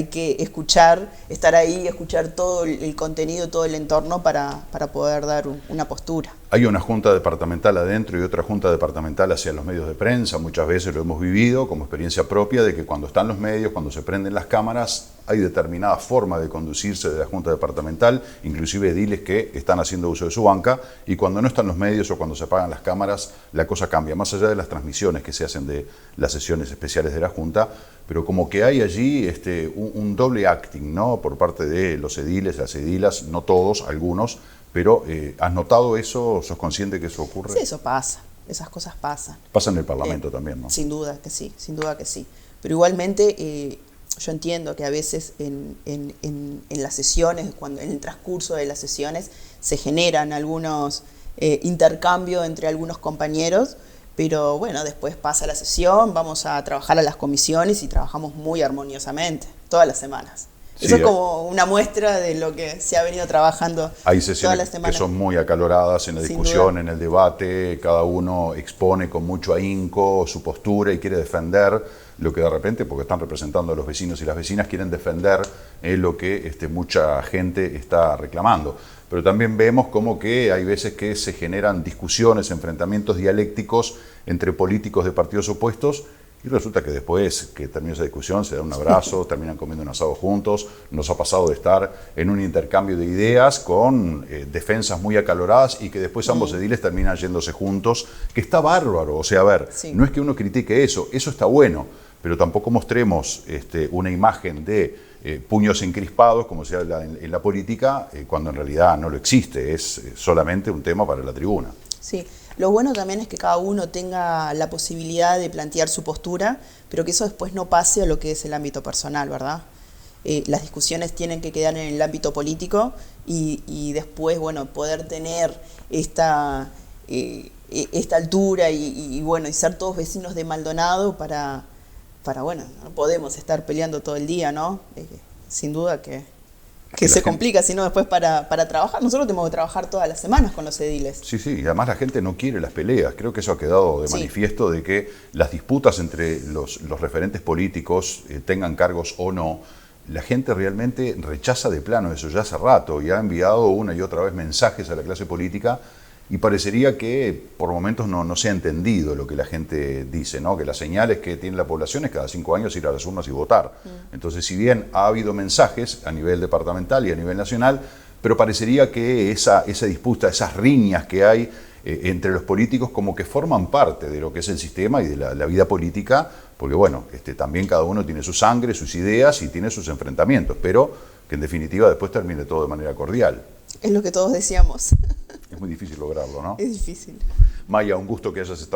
que escuchar, estar ahí, escuchar todo el contenido, todo el entorno para poder dar una postura.
Hay una junta departamental adentro y otra junta departamental hacia los medios de prensa. Muchas veces lo hemos vivido como experiencia propia de que cuando están los medios, cuando se prenden las cámaras, hay determinada forma de conducirse de la junta departamental, inclusive ediles que están haciendo uso de su banca, y cuando no están los medios o cuando se apagan las cámaras, la cosa cambia, más allá de las transmisiones que se hacen de las sesiones especiales de la junta, pero como que hay allí un doble acting, ¿no? Por parte de los ediles, las edilas, no todos, algunos, pero ¿has notado eso? ¿Sos consciente que eso ocurre?
Sí, eso pasa, esas cosas pasan.
Pasa en el Parlamento también, ¿no?
Sin duda que sí, sin duda que sí. Pero igualmente yo entiendo que a veces en las sesiones, en el transcurso de las sesiones, se generan algunos intercambios entre algunos compañeros, pero bueno, después pasa la sesión, vamos a trabajar a las comisiones y trabajamos muy armoniosamente, todas las semanas.
Sí,
eso es como una muestra de lo que se ha venido trabajando
hay sesiones que son muy acaloradas en la discusión, en el debate, cada uno expone con mucho ahínco su postura y quiere defender lo que de repente, porque están representando a los vecinos y las vecinas, quieren defender lo que mucha gente está reclamando. Pero también vemos como que hay veces que se generan discusiones, enfrentamientos dialécticos entre políticos de partidos opuestos y resulta que después que termina esa discusión se dan un abrazo, terminan comiendo un asado juntos. Nos ha pasado de estar en un intercambio de ideas con defensas muy acaloradas y que después ambos ediles terminan yéndose juntos, que está bárbaro. O sea, a ver, no es que uno critique eso está bueno, pero tampoco mostremos una imagen de puños encrispados, como se habla en la política, cuando en realidad no lo existe, es solamente un tema para la tribuna.
Sí, lo bueno también es que cada uno tenga la posibilidad de plantear su postura, pero que eso después no pase a lo que es el ámbito personal, ¿verdad? Las discusiones tienen que quedar en el ámbito político y después, bueno, poder tener esta altura y ser todos vecinos de Maldonado para bueno, no podemos estar peleando todo el día, ¿no? Sin duda que se complica, sino después para trabajar. Nosotros tenemos que trabajar todas las semanas con los ediles.
Sí, y además la gente no quiere las peleas. Creo que eso ha quedado de manifiesto, de que las disputas entre los referentes políticos, tengan cargos o no, la gente realmente rechaza de plano eso ya hace rato y ha enviado una y otra vez mensajes a la clase política y parecería que por momentos no se ha entendido lo que la gente dice, ¿no? Que las señales que tiene la población es cada 5 años ir a las urnas y votar. Entonces, si bien ha habido mensajes a nivel departamental y a nivel nacional, pero parecería que esa disputa, esas riñas que hay entre los políticos como que forman parte de lo que es el sistema y de la vida política, porque bueno, también cada uno tiene su sangre, sus ideas y tiene sus enfrentamientos, pero que en definitiva después termine todo de manera cordial.
Es lo que todos decíamos.
Es muy difícil lograrlo, ¿no?
Es difícil.
Maya, un gusto que hayas estado